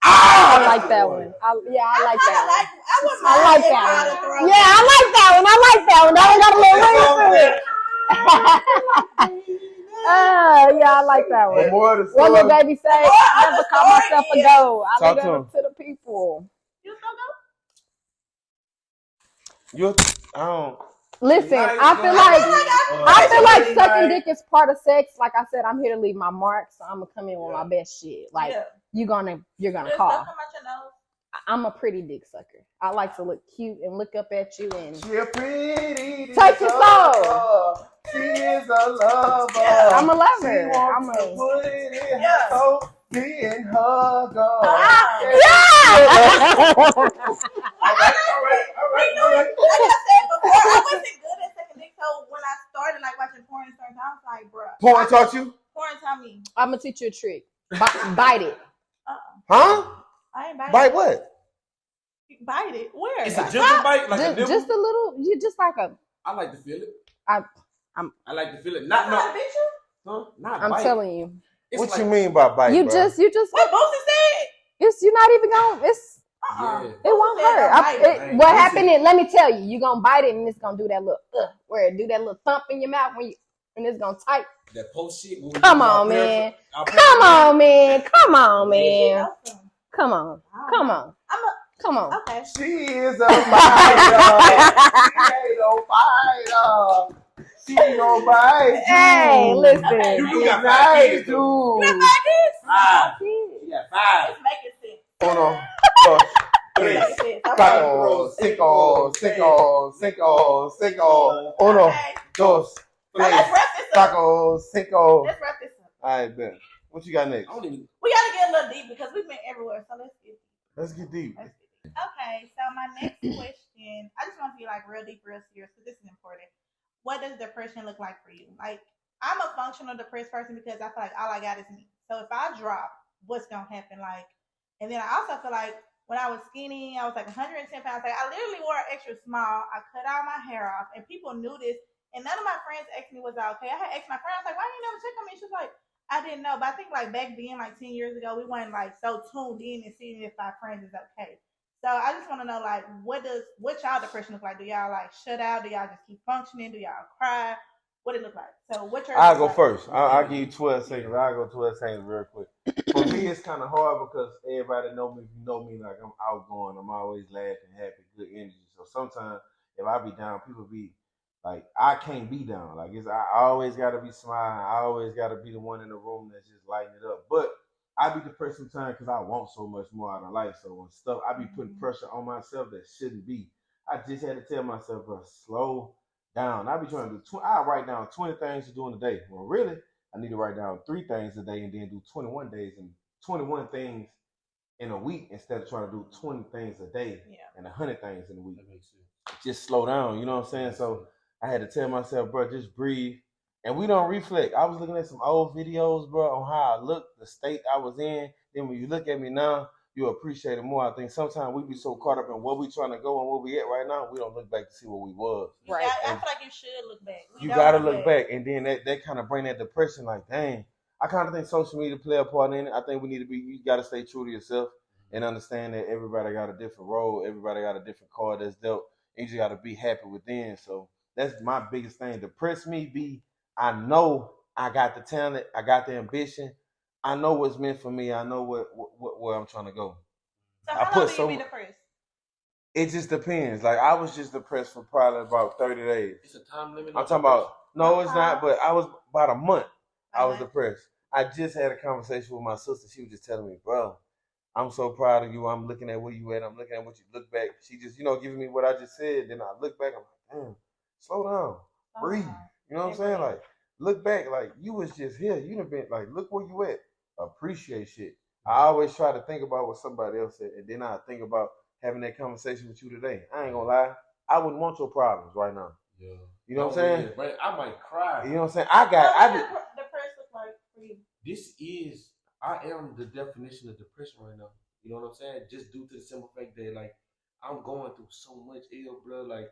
I like that one. I like that one. I wouldn't I mind like being that called a one. throat. Yeah, I like that one. I like that one. That one got a little ring to it. Yeah, I like that But one. more of the What story. little baby say? I never call myself a goat. I Talk leave to that him. up to the people. You still go? I don't. Listen, Nice, I feel nice. like Nice. sucking dick is part of sex. Like I said, I'm here to leave my mark, so I'm gonna come in with my best shit. Like Yeah. you're gonna Just call. stuff come out your nose. I'm a pretty dick sucker. I like to look cute and look up at you and She a pretty. Take your soul. She is a lover. Yeah, I'm a lover. She wants I'm to a put it in Yeah. her soul, be in her girl. yeah. All right. Like I said before, I wasn't good at sucking dick. So when I started like watching porn and stuff, I was like, bruh. Porn taught you? Porn taught me. I'm gonna teach you a trick. Bite it. Huh? I ain't bite Bite it. what? Bite it. Where? It's a gentle bite, like a Just, nibble. just a little. You just like a. I like to feel it. I'm- I like to feel it. That's Not not a no. picture? Huh? Not I'm bite. telling you. It's What like, you mean by bite? You bro? just. What Boosie said? It's. You're not even gonna. It's. Yeah. It won't Boosie said hurt. don't bite it. What Boosie- happened is, let me tell you, you're gonna bite it and it's gonna do that little, where it do that little thump in your mouth when you, and it's gonna tight. That post shit. when we Come do our on, man. our Come on, man. Come on, man. Awesome. Come on. Come on. Come on. Okay. She is a fighter. She ain't no fighter. She no bite. Hey, listen. You got 5 nice, kids, dude. though. You got this? 5. You got 5. Let's make it sense. Hold on. Look, Let's make three. it sense. Okay. Cinco. Uno, Okay. dos, So let's tres, wrap this up. taco, cinco. Let's wrap this up. All right, then. What you got next? I don't even. We gotta get a little deep because we've been everywhere. So let's get Let's get deep. Okay, so my next question, I just want to be like real deep, real serious, because this is important. What does depression look like for you? Like, I'm a functional depressed person because I feel like all I got is me. So if I drop, what's gonna happen? Like, and then I also feel like when I was skinny, I was like 110 pounds. Like, I literally wore extra small. I cut all my hair off, and people knew this. And none of my friends asked me was I okay. I had asked my friend, I was like, why you never check on me? She was like, I didn't know. But I think like back then, like 10 years ago, we weren't like so tuned in and seeing if our friends is okay. So I just want to know, like, what y'all depression look like? Do y'all like shut out? Do y'all just keep functioning? Do y'all cry? What it look like? So what your I'll go like? first. I'll give you 12 seconds. I'll go 12 seconds real quick. For me, it's kind of hard because everybody know me. You know me, like I'm outgoing. I'm always laughing, happy, good energy. So sometimes if I be down, people be like, I can't be down. Like I always got to be smiling. I always got to be the one in the room that's just lighting it up. But I be depressed sometimes because I want so much more out of life. So when stuff, I be putting pressure on myself that shouldn't be. I just had to tell myself, bro, slow down. I be trying to do. I write down 20 things to do in a day. Well, really, I need to write down 3 things a day and then do 21 days and 21 things in a week instead of trying to do 20 things a day and 100 things in a week. That makes sense. Just slow down. You know what I'm saying? So I had to tell myself, bro, just breathe. And we don't reflect. I was looking at some old videos, bro, on how I looked, the state I was in. Then when you look at me now, you appreciate it more. I think sometimes we be so caught up in where we trying to go and where we at right now, we don't look back to see where we was. Right. I feel like you should look back. You gotta look back, and then that kind of bring that depression. Like, dang, I kind of think social media play a part in it. I think we need to be. You gotta stay true to yourself and understand that everybody got a different role. Everybody got a different card that's dealt. And you just gotta be happy within. So that's my biggest thing. Depress me I know I got the talent, I got the ambition, I know what's meant for me, I know where I'm trying to go. So how long do you be depressed? It just depends. Like I was just depressed for probably about 30 days. It's a time limit. I'm talking about no, it's not, but I was about a month. I was depressed. I just had a conversation with my sister. She was just telling me, bro, I'm so proud of you. I'm looking at where you at. I'm looking at what you look back. She just, giving me what I just said. Then I look back. I'm like, damn, slow down, breathe. You know what I'm saying? Like, look back. Like, you was just here. You done been, like, look where you at. Appreciate shit. I always try to think about what somebody else said. And then I think about having that conversation with you today. I ain't gonna lie. I wouldn't want your problems right now. Yeah. You know what I'm saying? Right. I might cry. You know what I'm saying? Depressed look like for you. I am the definition of depression right now. You know what I'm saying? Just due to the simple fact that, like, I'm going through so much ill, bro. Like,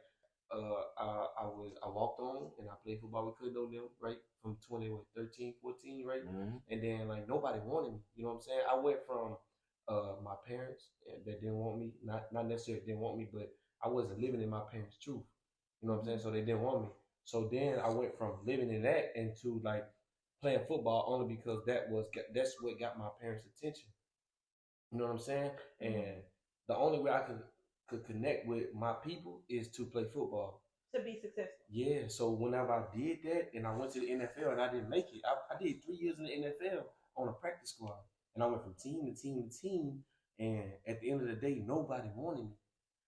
I walked on and I played football with Could Know them, right? From 13, 14, right? Mm-hmm. And then, like, nobody wanted me. You know what I'm saying? I went from my parents that didn't want me, not necessarily didn't want me, but I wasn't living in my parents' truth. You know what I'm saying? So they didn't want me. So then I went from living in that into, like, playing football only because that's what got my parents' attention. You know what I'm saying? And the only way I could connect with my people is to play football. To be successful. Yeah. So whenever I did that and I went to the NFL and I didn't make it, I did 3 years in the NFL on a practice squad. And I went from team to team to team. And at the end of the day, nobody wanted me.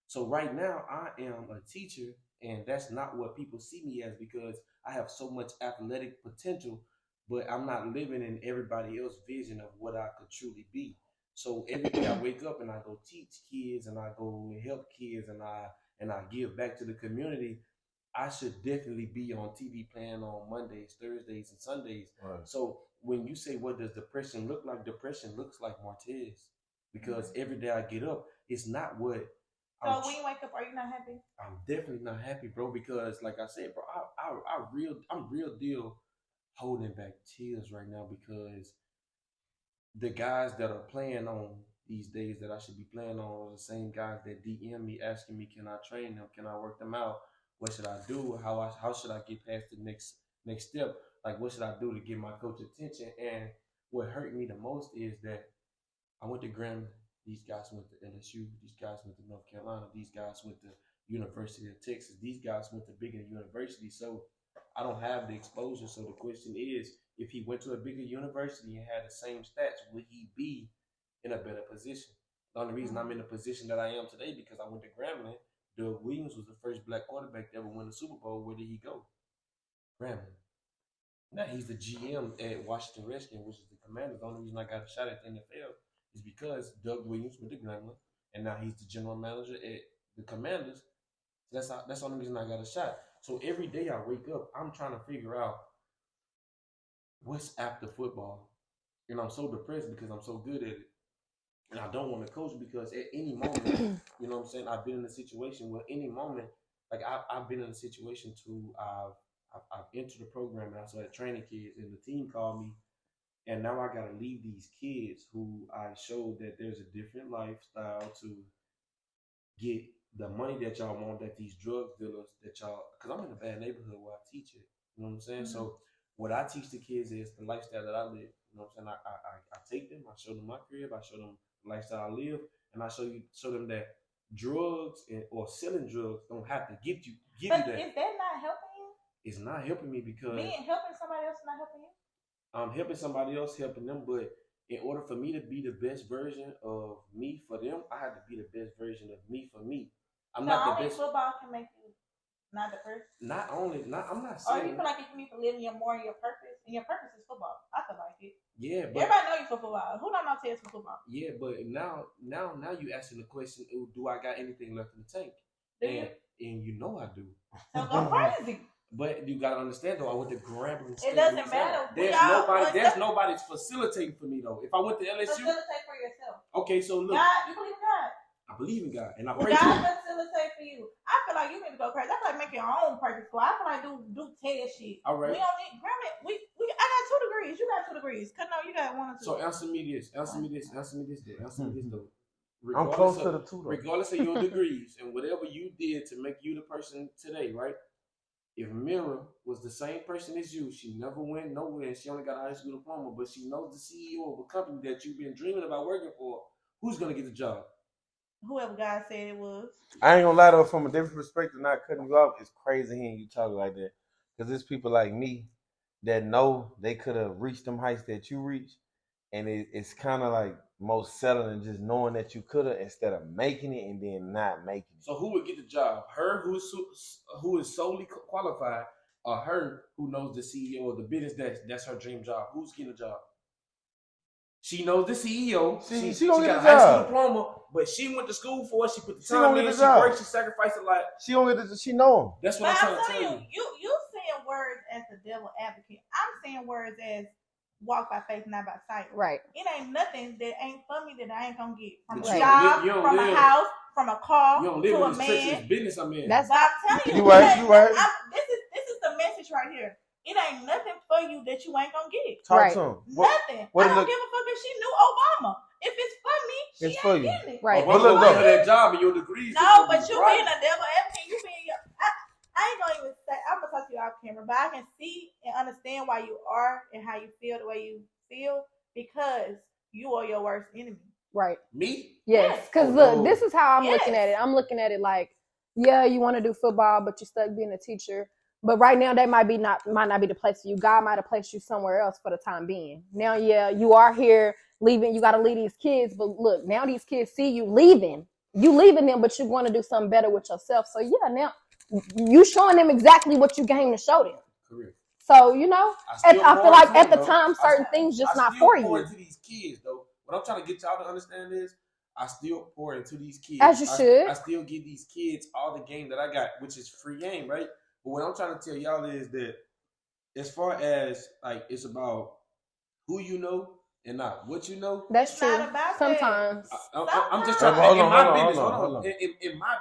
So right now I am a teacher, and that's not what people see me as because I have so much athletic potential, but I'm not living in everybody else's vision of what I could truly be. So every day I wake up and I go teach kids and I go help kids and I give back to the community. I should definitely be on TV playing on Mondays, Thursdays, and Sundays. Right. So when you say what does depression look like, depression looks like Martez. Because every day I get up, it's not what. So when you wake up, are you not happy? I'm definitely not happy, bro. Because like I said, bro, I'm real deal holding back tears right now because the guys that are playing on these days that I should be playing on are the same guys that DM me asking me, can I train them? Can I work them out? What should I do? How should I get past the next step? Like, what should I do to get my coach attention? And what hurt me the most is that I went to Grambling. These guys went to LSU. These guys went to North Carolina. These guys went to University of Texas. These guys went to bigger universities. So I don't have the exposure. So the question is, if he went to a bigger university and had the same stats, would he be in a better position? The only reason I'm in the position that I am today because I went to Grambling. Doug Williams was the first black quarterback to ever win the Super Bowl. Where did he go? Grambling. Now he's the GM at Washington Redskins, which is the Commanders. The only reason I got a shot at the NFL is because Doug Williams went to Grambling, and now he's the general manager at the Commanders. That's the only reason I got a shot. So every day I wake up, I'm trying to figure out what's after football. And I'm so depressed because I'm so good at it. And I don't want to coach because at any moment, you know what I'm saying, I've been in a situation where any moment, like I've been in a situation I've entered the program and I started training kids and the team called me. And now I got to leave these kids who I showed that there's a different lifestyle to get the money that y'all want, that these drug dealers that y'all, because I'm in a bad neighborhood where I teach it. You know what I'm saying? Mm-hmm. So what I teach the kids is the lifestyle that I live. You know what I'm saying? I take them, I show them my crib, I show them the lifestyle I live, and I show them that drugs or selling drugs don't have to give you that. But is that not helping you? It's not helping me because helping somebody else is not helping you? I'm helping somebody else, helping them, but in order for me to be the best version of me for them, I have to be the best version of me for me. I'm not the best. Football can make you not the person. I'm not saying. Or you feel like you need to live your purpose, and your purpose is football. I feel like it. Yeah, but everybody know you for football. Who don't know Tez for football? Yeah, but now you asking the question: do I got anything left in the tank? And you know I do. So go crazy. But you gotta understand though, I went to Grambling State. It doesn't matter. There's nobody facilitating for me though. If I went to LSU, facilitate for yourself. Okay, so look, God, you believe in God? I believe in God, and I Well, pray to God Him. facilitate for you. I feel like you need to go crazy. I feel like make your own purpose school. I feel like do TED shit. All right. We don't need Grambling. I got 2 degrees. You got 2 degrees. Cause no, you got 1 or 2. So answer me this though. I'm close to the 2 though. Regardless of your degrees and whatever you did to make you the person today, right? If Mira was the same person as you, she never went nowhere and she only got a high school diploma, but she knows the CEO of a company that you've been dreaming about working for, who's gonna get the job? Whoever God said it was. I ain't gonna lie though, from a different perspective, not cutting you off, it's crazy hearing you talk like that. Because there's people like me that know they could have reached them heights that you reached, and it's kind of like most settling just knowing that you could have instead of making it and then not making it. So who would get the job? Her who is solely qualified, or her who knows the CEO of the business that's her dream job? Who's getting the job? She knows the CEO. She gonna get got the a high school job. diploma, but she went to school for it. She put the She time gonna in. get the She job. worked. She sacrificed a lot. She don't get the, she know him. That's But what I'm I'm trying to telling tell you, you saying words as the devil advocate. I'm saying words as walk by faith, not by sight. Right. It ain't nothing that ain't for me that I ain't gonna get from But a you job, don't from live- a house, from a car, You don't to live a in this treacherous man. business I'm in. That's But I'm telling you, You right. This is the message right here. It ain't nothing for you that you ain't gonna get. Talk Right. to him. Nothing. what I don't look- give a fuck if she knew Obama. If it's for me, she It's ain't for you. getting it. Right. Obama But look, gonna though. give her that job and your degrees. No, but you being a devil advocate, you being I ain't gonna even say. I'm gonna talk to you off camera, but I can see and understand why you are and how you feel the way you feel because you are your worst enemy. Right. Me? Yes. Because Oh, look, no. this is how I'm Yes. looking at it. I'm looking at it like, yeah, you want to do football, but you're stuck being a teacher. But right now, that might not be the place for you. God might have placed you somewhere else for the time being. Now, yeah, you are here leaving. You got to leave these kids. But look, now these kids see you leaving. You leaving them, but you want to do something better with yourself. So yeah, now you showing them exactly what you came to show them. Correct. So you know, I feel like at the time, certain things just not for you. Into these kids though. What I'm trying to get y'all to understand is, I still pour into these kids. As you should. I still give these kids all the game that I got, which is free game, right? But what I'm trying to tell y'all is that as far as like it's about who you know and not what you know. That's It's true. not about Sometimes. I'm just trying to Hold in on, my hold on, business. hold on, Hold hold on. In my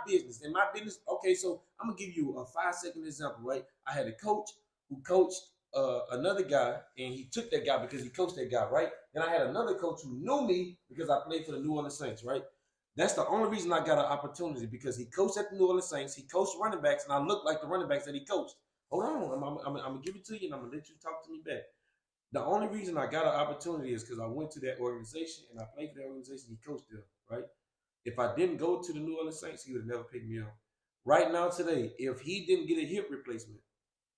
business. Okay, so I'm gonna give you a 5-second example, right? I had a coach who coached another guy, and he took that guy because he coached that guy, right? Then I had another coach who knew me because I played for the New Orleans Saints, right? That's the only reason I got an opportunity because he coached at the New Orleans Saints. He coached running backs, and I looked like the running backs that he coached. Hold on, I'm gonna give it to you, and I'm gonna let you talk to me back. The only reason I got an opportunity is because I went to that organization and I played for that organization. He coached there, right? If I didn't go to the New Orleans Saints, he would have never picked me up. Right now, today, if he didn't get a hip replacement,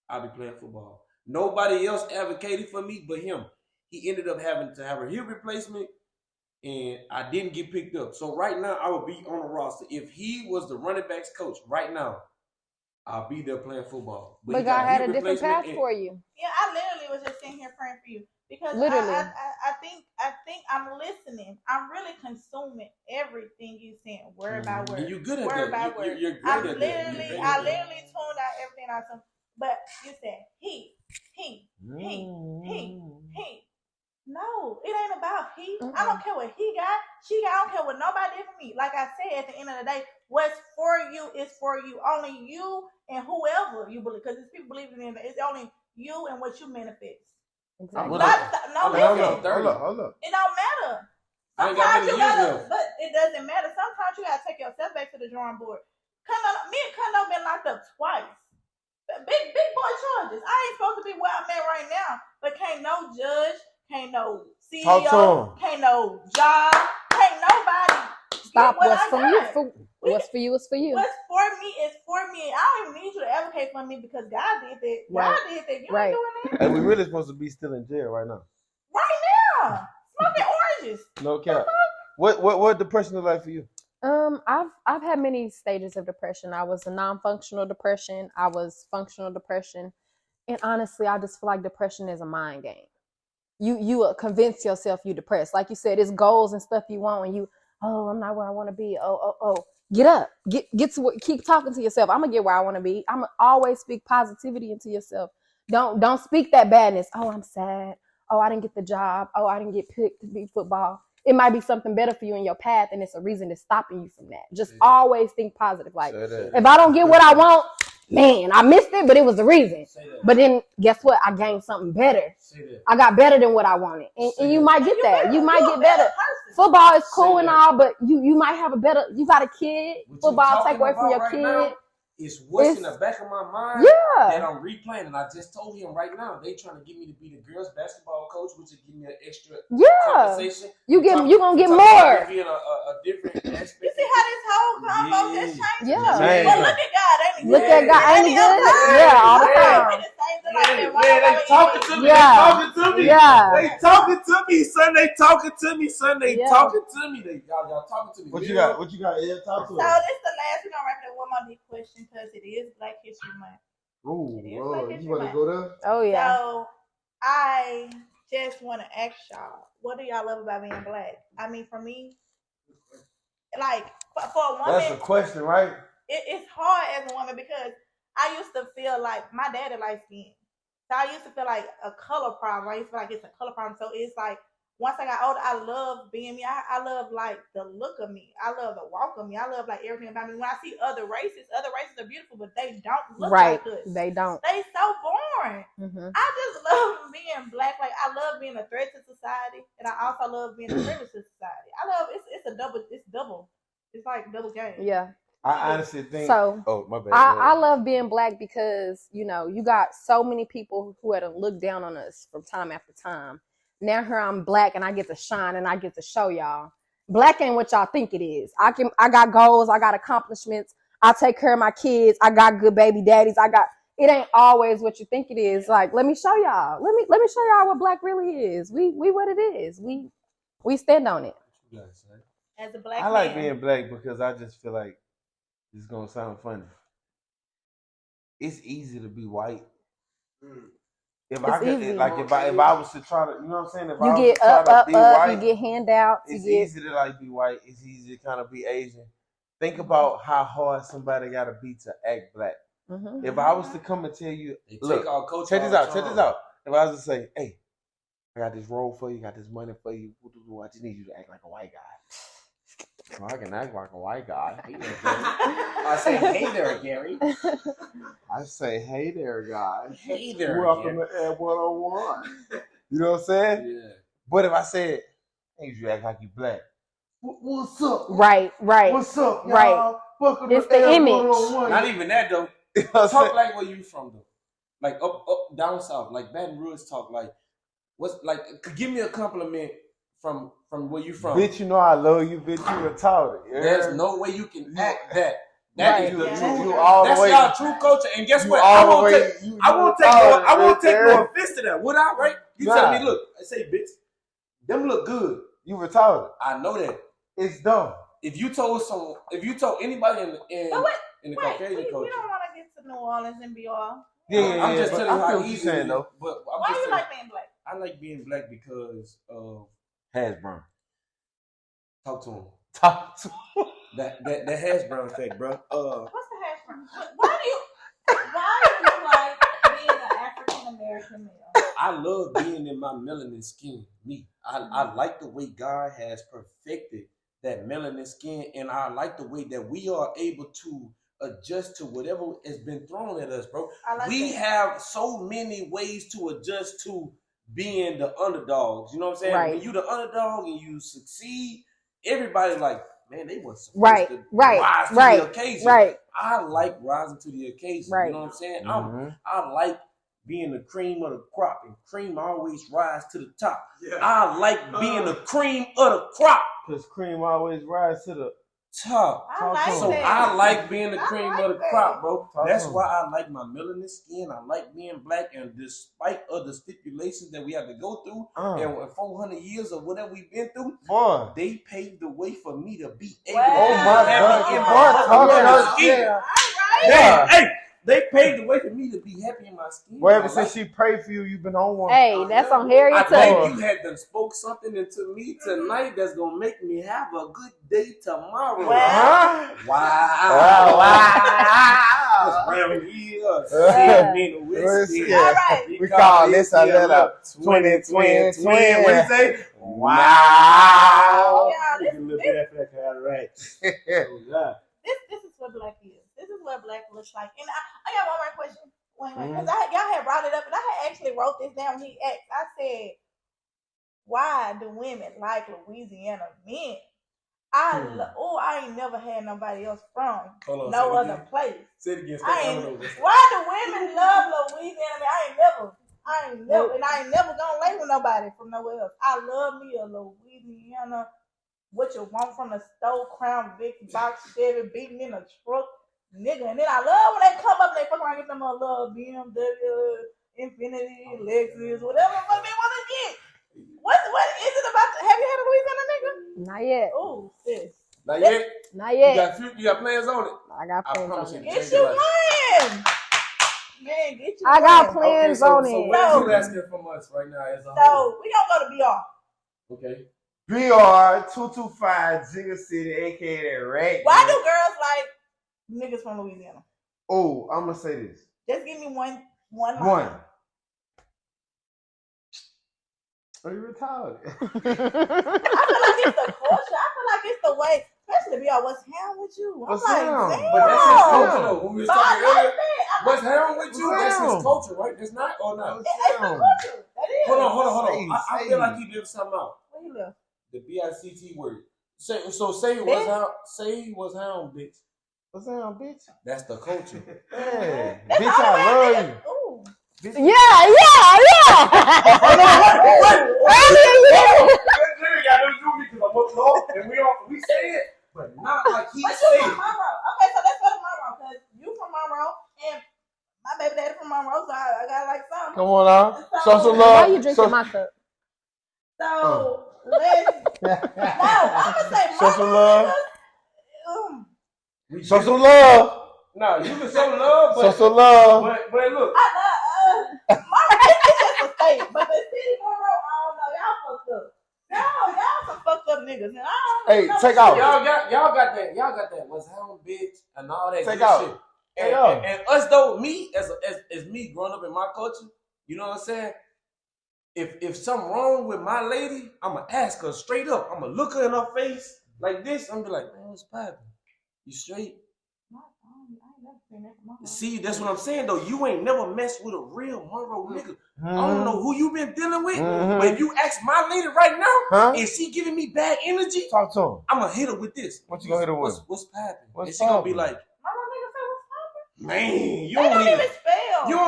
I'd be playing football. Nobody else advocated for me but him. He ended up having to have a hip replacement, and I didn't get picked up. So right now, I would be on the roster. If he was the running backs coach right now, I'll be there playing football. But God had a different path for you. Yeah, I literally was just sitting here praying for you because Literally. I think I'm listening. I'm really consuming everything you saying word by word. And you're good at Word by that. word. You're great I at that. literally tuned out everything I said. But you said he. No, it ain't about he. I don't care what he got, she got. I don't care what nobody did for me. Like I said, at the end of the day, what's for you is for you. Only you and whoever you believe. Because people believing in it, it's only you and what you manifest. Exactly. Hold up. Hold up. It don't matter. I ain't got Sometimes many you years gotta, left. but it doesn't matter. Sometimes you gotta take yourself back to the drawing board. Me and Cundo been locked up twice. Big boy charges. I ain't supposed to be where I'm at right now. But can't no judge, can't no Talk to CEO, him. can't no job, can't nobody. Stop. What What's I from got. you? What's for you is for you. What's for me is for me. I don't even need you to advocate for me because God did that. Right. God did that. You Right. ain't doing that And we really supposed to be still in jail right now. right now. Smoking oranges. No cap. What depression look like for you? I've had many stages of depression. I was a non-functional depression. I was functional depression. And honestly, I just feel like depression is a mind game. You convince yourself you depressed. Like you said, it's goals and stuff you want when you, I'm not where I want to be. Get up. Get to keep talking to yourself. I'm gonna get where I want to be. I'm gonna always speak positivity into yourself. Don't speak that badness. Oh, I'm sad. Oh, I didn't get the job. Oh, I didn't get picked to be football. It might be something better for you in your path, and it's a reason that's stopping you from that. Just always think positive. Like, if I don't get what I want, man, I missed it, but it was the reason. But then guess what? I gained something better. I got better than what I wanted. And you might get that. You might get better. Football is cool and all, but you might have a better, you got a kid. Football take away from your kid. It's what's in the back of my mind that I'm replaying. And I just told him right now, they trying to get me to be the girls basketball coach, which is give me an extra compensation. You gonna get more. Being a different aspect. You see how this whole combo just changed? Yeah. Well, look at God, ain't he Look at God, ain't he good? Yeah, all the time. They talking to me. They talking to me, son. They talking to me, son. They talking to me. Y'all talking to me. What you got? What you got? Yeah, talk to us. So this is the last. We're gonna wrap it up one more big question because it is Black History Month. Ooh, you want to go there? Oh yeah. So I just want to ask y'all, what do y'all love about being Black? I mean, for me, like for a woman, that's a question, right? It's hard as a woman because I used to feel like my daddy light skin. So I used to feel like a color problem. I used to feel like it's a color problem. So it's like once I got older, I love being me. I love like the look of me. I love the walk of me. I love like everything about me. When I see other races are beautiful, but they don't look like us. They don't. They so boring. Mm-hmm. I just love being Black. Like I love being a threat to society, and I also love being a privilege to society. I love it's double. It's like double game. Yeah. I honestly think so. Oh, my bad. I love being Black because you got so many people who had to look down on us from time after time. Now here I'm Black and I get to shine and I get to show y'all. Black ain't what y'all think it is. I got goals, I got accomplishments, I take care of my kids, I got good baby daddies, it ain't always what you think it is. Like, let me show y'all. Let me show y'all what Black really is. We what it is. We stand on it. As a Black I like being Black because I just feel like this is gonna sound funny. It's easy to be white. If I was to try to, you know what I'm saying? If I was get to try to be white, you get handouts. It's easy to like be white. It's easy to kind of be Asian. Think about how hard somebody got to be to act Black. Mm-hmm. If I was to come and tell you, look, check this out. If I was to say, hey, I got this role for you, got this money for you, I just need you to act like a white guy. Well, I can act like a white guy. I say, hey there, Gary. I say, hey there, guys. Hey there, welcome to Ed 101. You know what I'm saying? Yeah. But if I said, hey, you act like you Black. What's up? Right. What's up, y'all? Right. Welcome it's to the Ed image. 101. Not even that, though. Talk like where you from, though. Like up, down south. Like Baton Rouge talk. Like, what's like? Give me a compliment from where you from. Bitch, you know I love you, bitch. You retarded. Yeah? There's no way you can act that. That is the truth. You all That's the way. y'all true culture. And guess what? I won't take no offense to that. Would I? Right? You tell me, look. I say, bitch, them look good. You retarded. I know that. It's dumb. If you told anybody in the Caucasian culture, we don't want to get to New Orleans and be all. Yeah, I'm just telling you how easy it is. Though. But why do you like being Black? I like being Black because of hash brown. Talk to him. Talk to him. That hash brown effect, bro. What's the hash brown? Why do you like being an African American male? I love being in my melanin skin. Me. I like the way God has perfected that melanin skin, and I like the way that we are able to adjust to whatever has been thrown at us, bro. We have so many ways to adjust to being the underdogs. You know what I'm saying? Right. When you the underdog and you succeed, everybody like, man, they wasn't supposed to rise to the occasion. Right. I like rising to the occasion. Right. You know what I'm saying? Mm-hmm. I like being the cream of the crop, and cream always rise to the top. Yeah. I like being the cream of the crop. Because cream always rise to the top. I like being the cream of the crop, bro. That's why I like my melanin skin. I like being Black, and despite of the stipulations that we have to go through, and 400 years of whatever we've been through, they paved the way for me to be able to Hey, They paved the way for me to be happy in my skin. Well, ever since she prayed for you, you've been on one. Hey, that's on Harriet I Tubman. think you had done spoke something into me tonight that's gonna make me have a good day tomorrow. Wow. Wow. Wow. Round here, All right. We call this a little 2020. What do you say? Wow. Yeah, This is what black is. This is what black looks like. And I got one more question. Wait, because y'all had brought it up, and I had actually wrote this down. He asked, I said, why do women like Louisiana men? I ain't never had nobody else from no other place. Say it again. Why do women love Louisiana men? I ain't never gonna lay with nobody from nowhere else. I love me a Louisiana. What you want from the store, Crown Vic, box Chevy, beating in a truck, nigga. And then I love when they come up and they fuck around and get them a little BMW, Infinity, Lexus, whatever the fuck they want to get. What is it about? Have you had a Louisiana nigga? Not yet. Oh, sis. Not yet. Not yet. You got plans on it. I got plans on it. Get your plans. Man, get your I got plans on So it. what are you asking from us right now as a whole? So we gonna go to BR. Okay. BR 225 Jigga City, aka that Rat. Why do girls like niggas from Louisiana? Oh, I'm gonna say this. Just give me one line. One. Are you retarded? I feel like it's the culture. I feel like it's the way, especially BR. What's hell with you? I'm What's like, hell? damn. But that's his culture though. When we was But I talking like earlier, that. what's hell with you? What's That's hell? his culture, right? It's not or not. It's the culture. That is. Hold on. I Say. feel like he left something out. Where you live? The BICT word. Say what's hound, bitch. What's hell, bitch? That's the culture. Hey, That's bitch, all I the love way you. niggas- Ooh. Bitch, Yeah. Literally got nothing to do with me because I'm up north and we say it, but not like he But you said from it. Monroe. Okay, so let's go to Monroe because you from Monroe and my baby daddy from Monroe, so I got like something. come on now. Show some Why love. you drinking my cup? So let's. No, I'm gonna say Show some love. niggas, Show some love. No, you can show love, Show some love. but look. I love Monroe. It's just a state, but the city Monroe, I don't know. Y'all fucked up. Y'all some fucked up niggas. And I don't Hey, know take what out. Y'all got that what's hound, bitch, and all that Take good out. shit. Take out. And us though, me as me growing up in my culture, you know what I'm saying? If something wrong with my lady, I'ma ask her straight up. I'ma look her in her face like this. I'm be like, man, what's poppin'? You straight? I ain't never seen that from Monroe. See, that's what I'm saying though. You ain't never messed with a real Monroe nigga. I don't know who you been dealing with, but if you ask my lady right now, Huh? and she giving me bad energy, Talk to him. I'ma hit her with this. What you gonna hit her with? What's poppin'? What's And she gonna be poppin'? like, Monroe niggas say what's poppin'? man, They don't even spell. you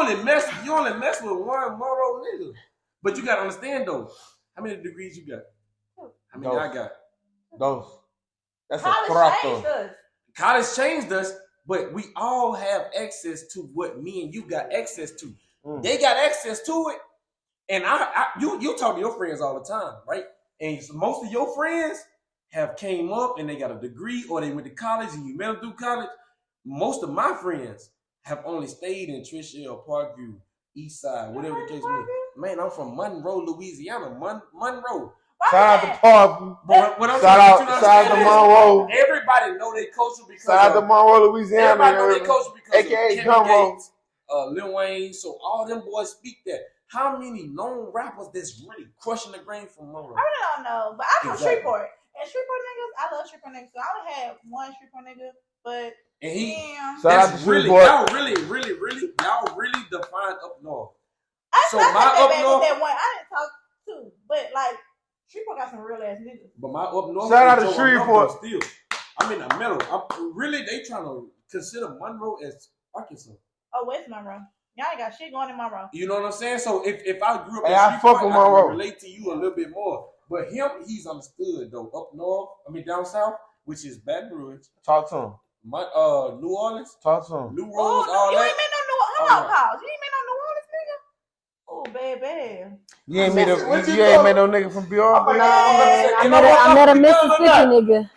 only mess with one Monroe nigga. But you gotta understand though, how many degrees you got? How many I got? Those. That's a College changed prato. us. College changed us, but we all have access to what me and you got access to. They got access to it, and you talk to your friends all the time, right? And most of your friends have came up and they got a degree or they went to college and you met them through college. Most of my friends have only stayed in Trish-Hill, Parkview, East Side, whatever the case may be. Man, I'm from Monroe, Louisiana. Monroe. Shout out to Parkview. But what I'm Shout saying, out you know to Monroe. everybody know their culture because Shout out to Monroe, Louisiana. everybody know their culture because AKA of Kevin Gumbo. Gates, Lil Wayne. So all them boys speak that. How many known rappers that's really crushing the grain from Monroe? I really don't know, but I'm from Exactly. Shreveport. And Shreveport niggas, I love Shreveport niggas. So I only had one Shreveport nigga, but And he, damn. Shout out that's to really, Shreveport. y'all really defined up north. I So said my that up back north- with that one. I didn't talk to, but like Shreveport got some real ass niggas. But my up north, Shout out to is Joe Shreveport. Monroe still. I'm in the middle. They trying to consider Monroe as Arkansas. Oh, West Monroe. Y'all ain't got shit going in Monroe. You know what I'm saying? So if I grew up Hey, in I Shreveport, fuck with I can Monroe. relate to you a little bit more. But him, he's understood though. Up north, down south, which is Baton Rouge, Talk to him. New Orleans, Talk to him. New Oh, Orleans, no, all you that. ain't made no New Orleans. Hold on, pause. You ain't made no New Orleans, nigga. Oh, baby. You ain't made What you you ain't talking- made no nigga from BR. I'm but like, I met a Mississippi nigga. Man,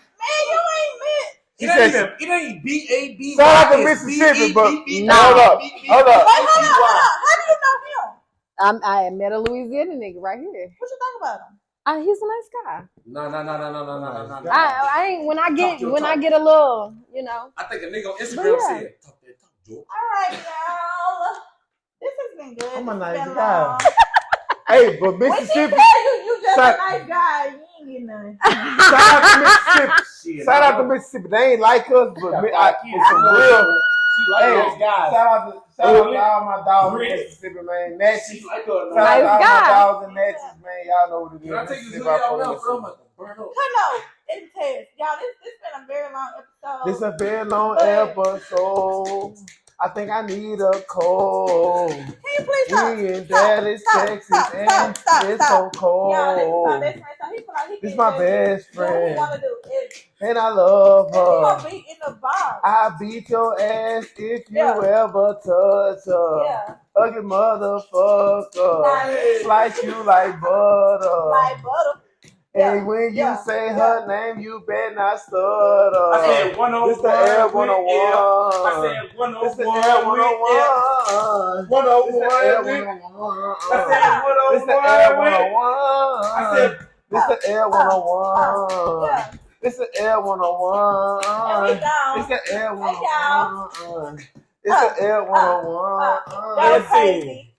you ain't met. It ain't B-A-B-Y. Shout out to Mississippi, but hold up. Wait, hold on. How do you know him? I met a Louisiana nigga right here. What you think about him? He's a nice guy. No. I ain't when I get a little, you know. I think a nigga on Instagram said, "Talk that talk, Joe." All right, y'all. This has been good. I'm a It's nice been guy. long. Hey, but When she Mississippi. tell you just Shout- a nice guy, you ain't getting nothing. Shout out to Mississippi. Shit, Shout out to Mississippi. They ain't like us, but it's some real. She like Hey, those guys. shout out to all my dogs in Mississippi, man. Natchez. She like Shout her. out to all Nice my guy. dogs in Natchez, man. Y'all know what it is. Can I take this Mississippi, video I out fuck now, with bro? I'm Mississippi. about to burn up. Cut no intense. Y'all, this been a very long episode. This a very long episode. I think I need a cold. Can you please stop? We in Dallas, Texas, and it's so cold. Y'all, this is my best friend. So he feel like he This can my just best do what he friend, want to do. and I love He gonna her. be in the box. I beat your ass if you Yeah. ever touch her. Yeah. Ugly motherfucker, Like- slice you like butter. Like butter. And when you Yeah. say her name, you better not stutter. I said 101. This the Air 101. I said 101. This the Air 101. 101. This the Air 101. I said 101. This the Air 101. I said This the Air 101. Yeah. This the Air And we 101. gone. It's the Air Hey, y'all. 101. It's the Air 101. That was crazy.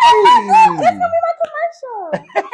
Hey. This gonna be my commercial.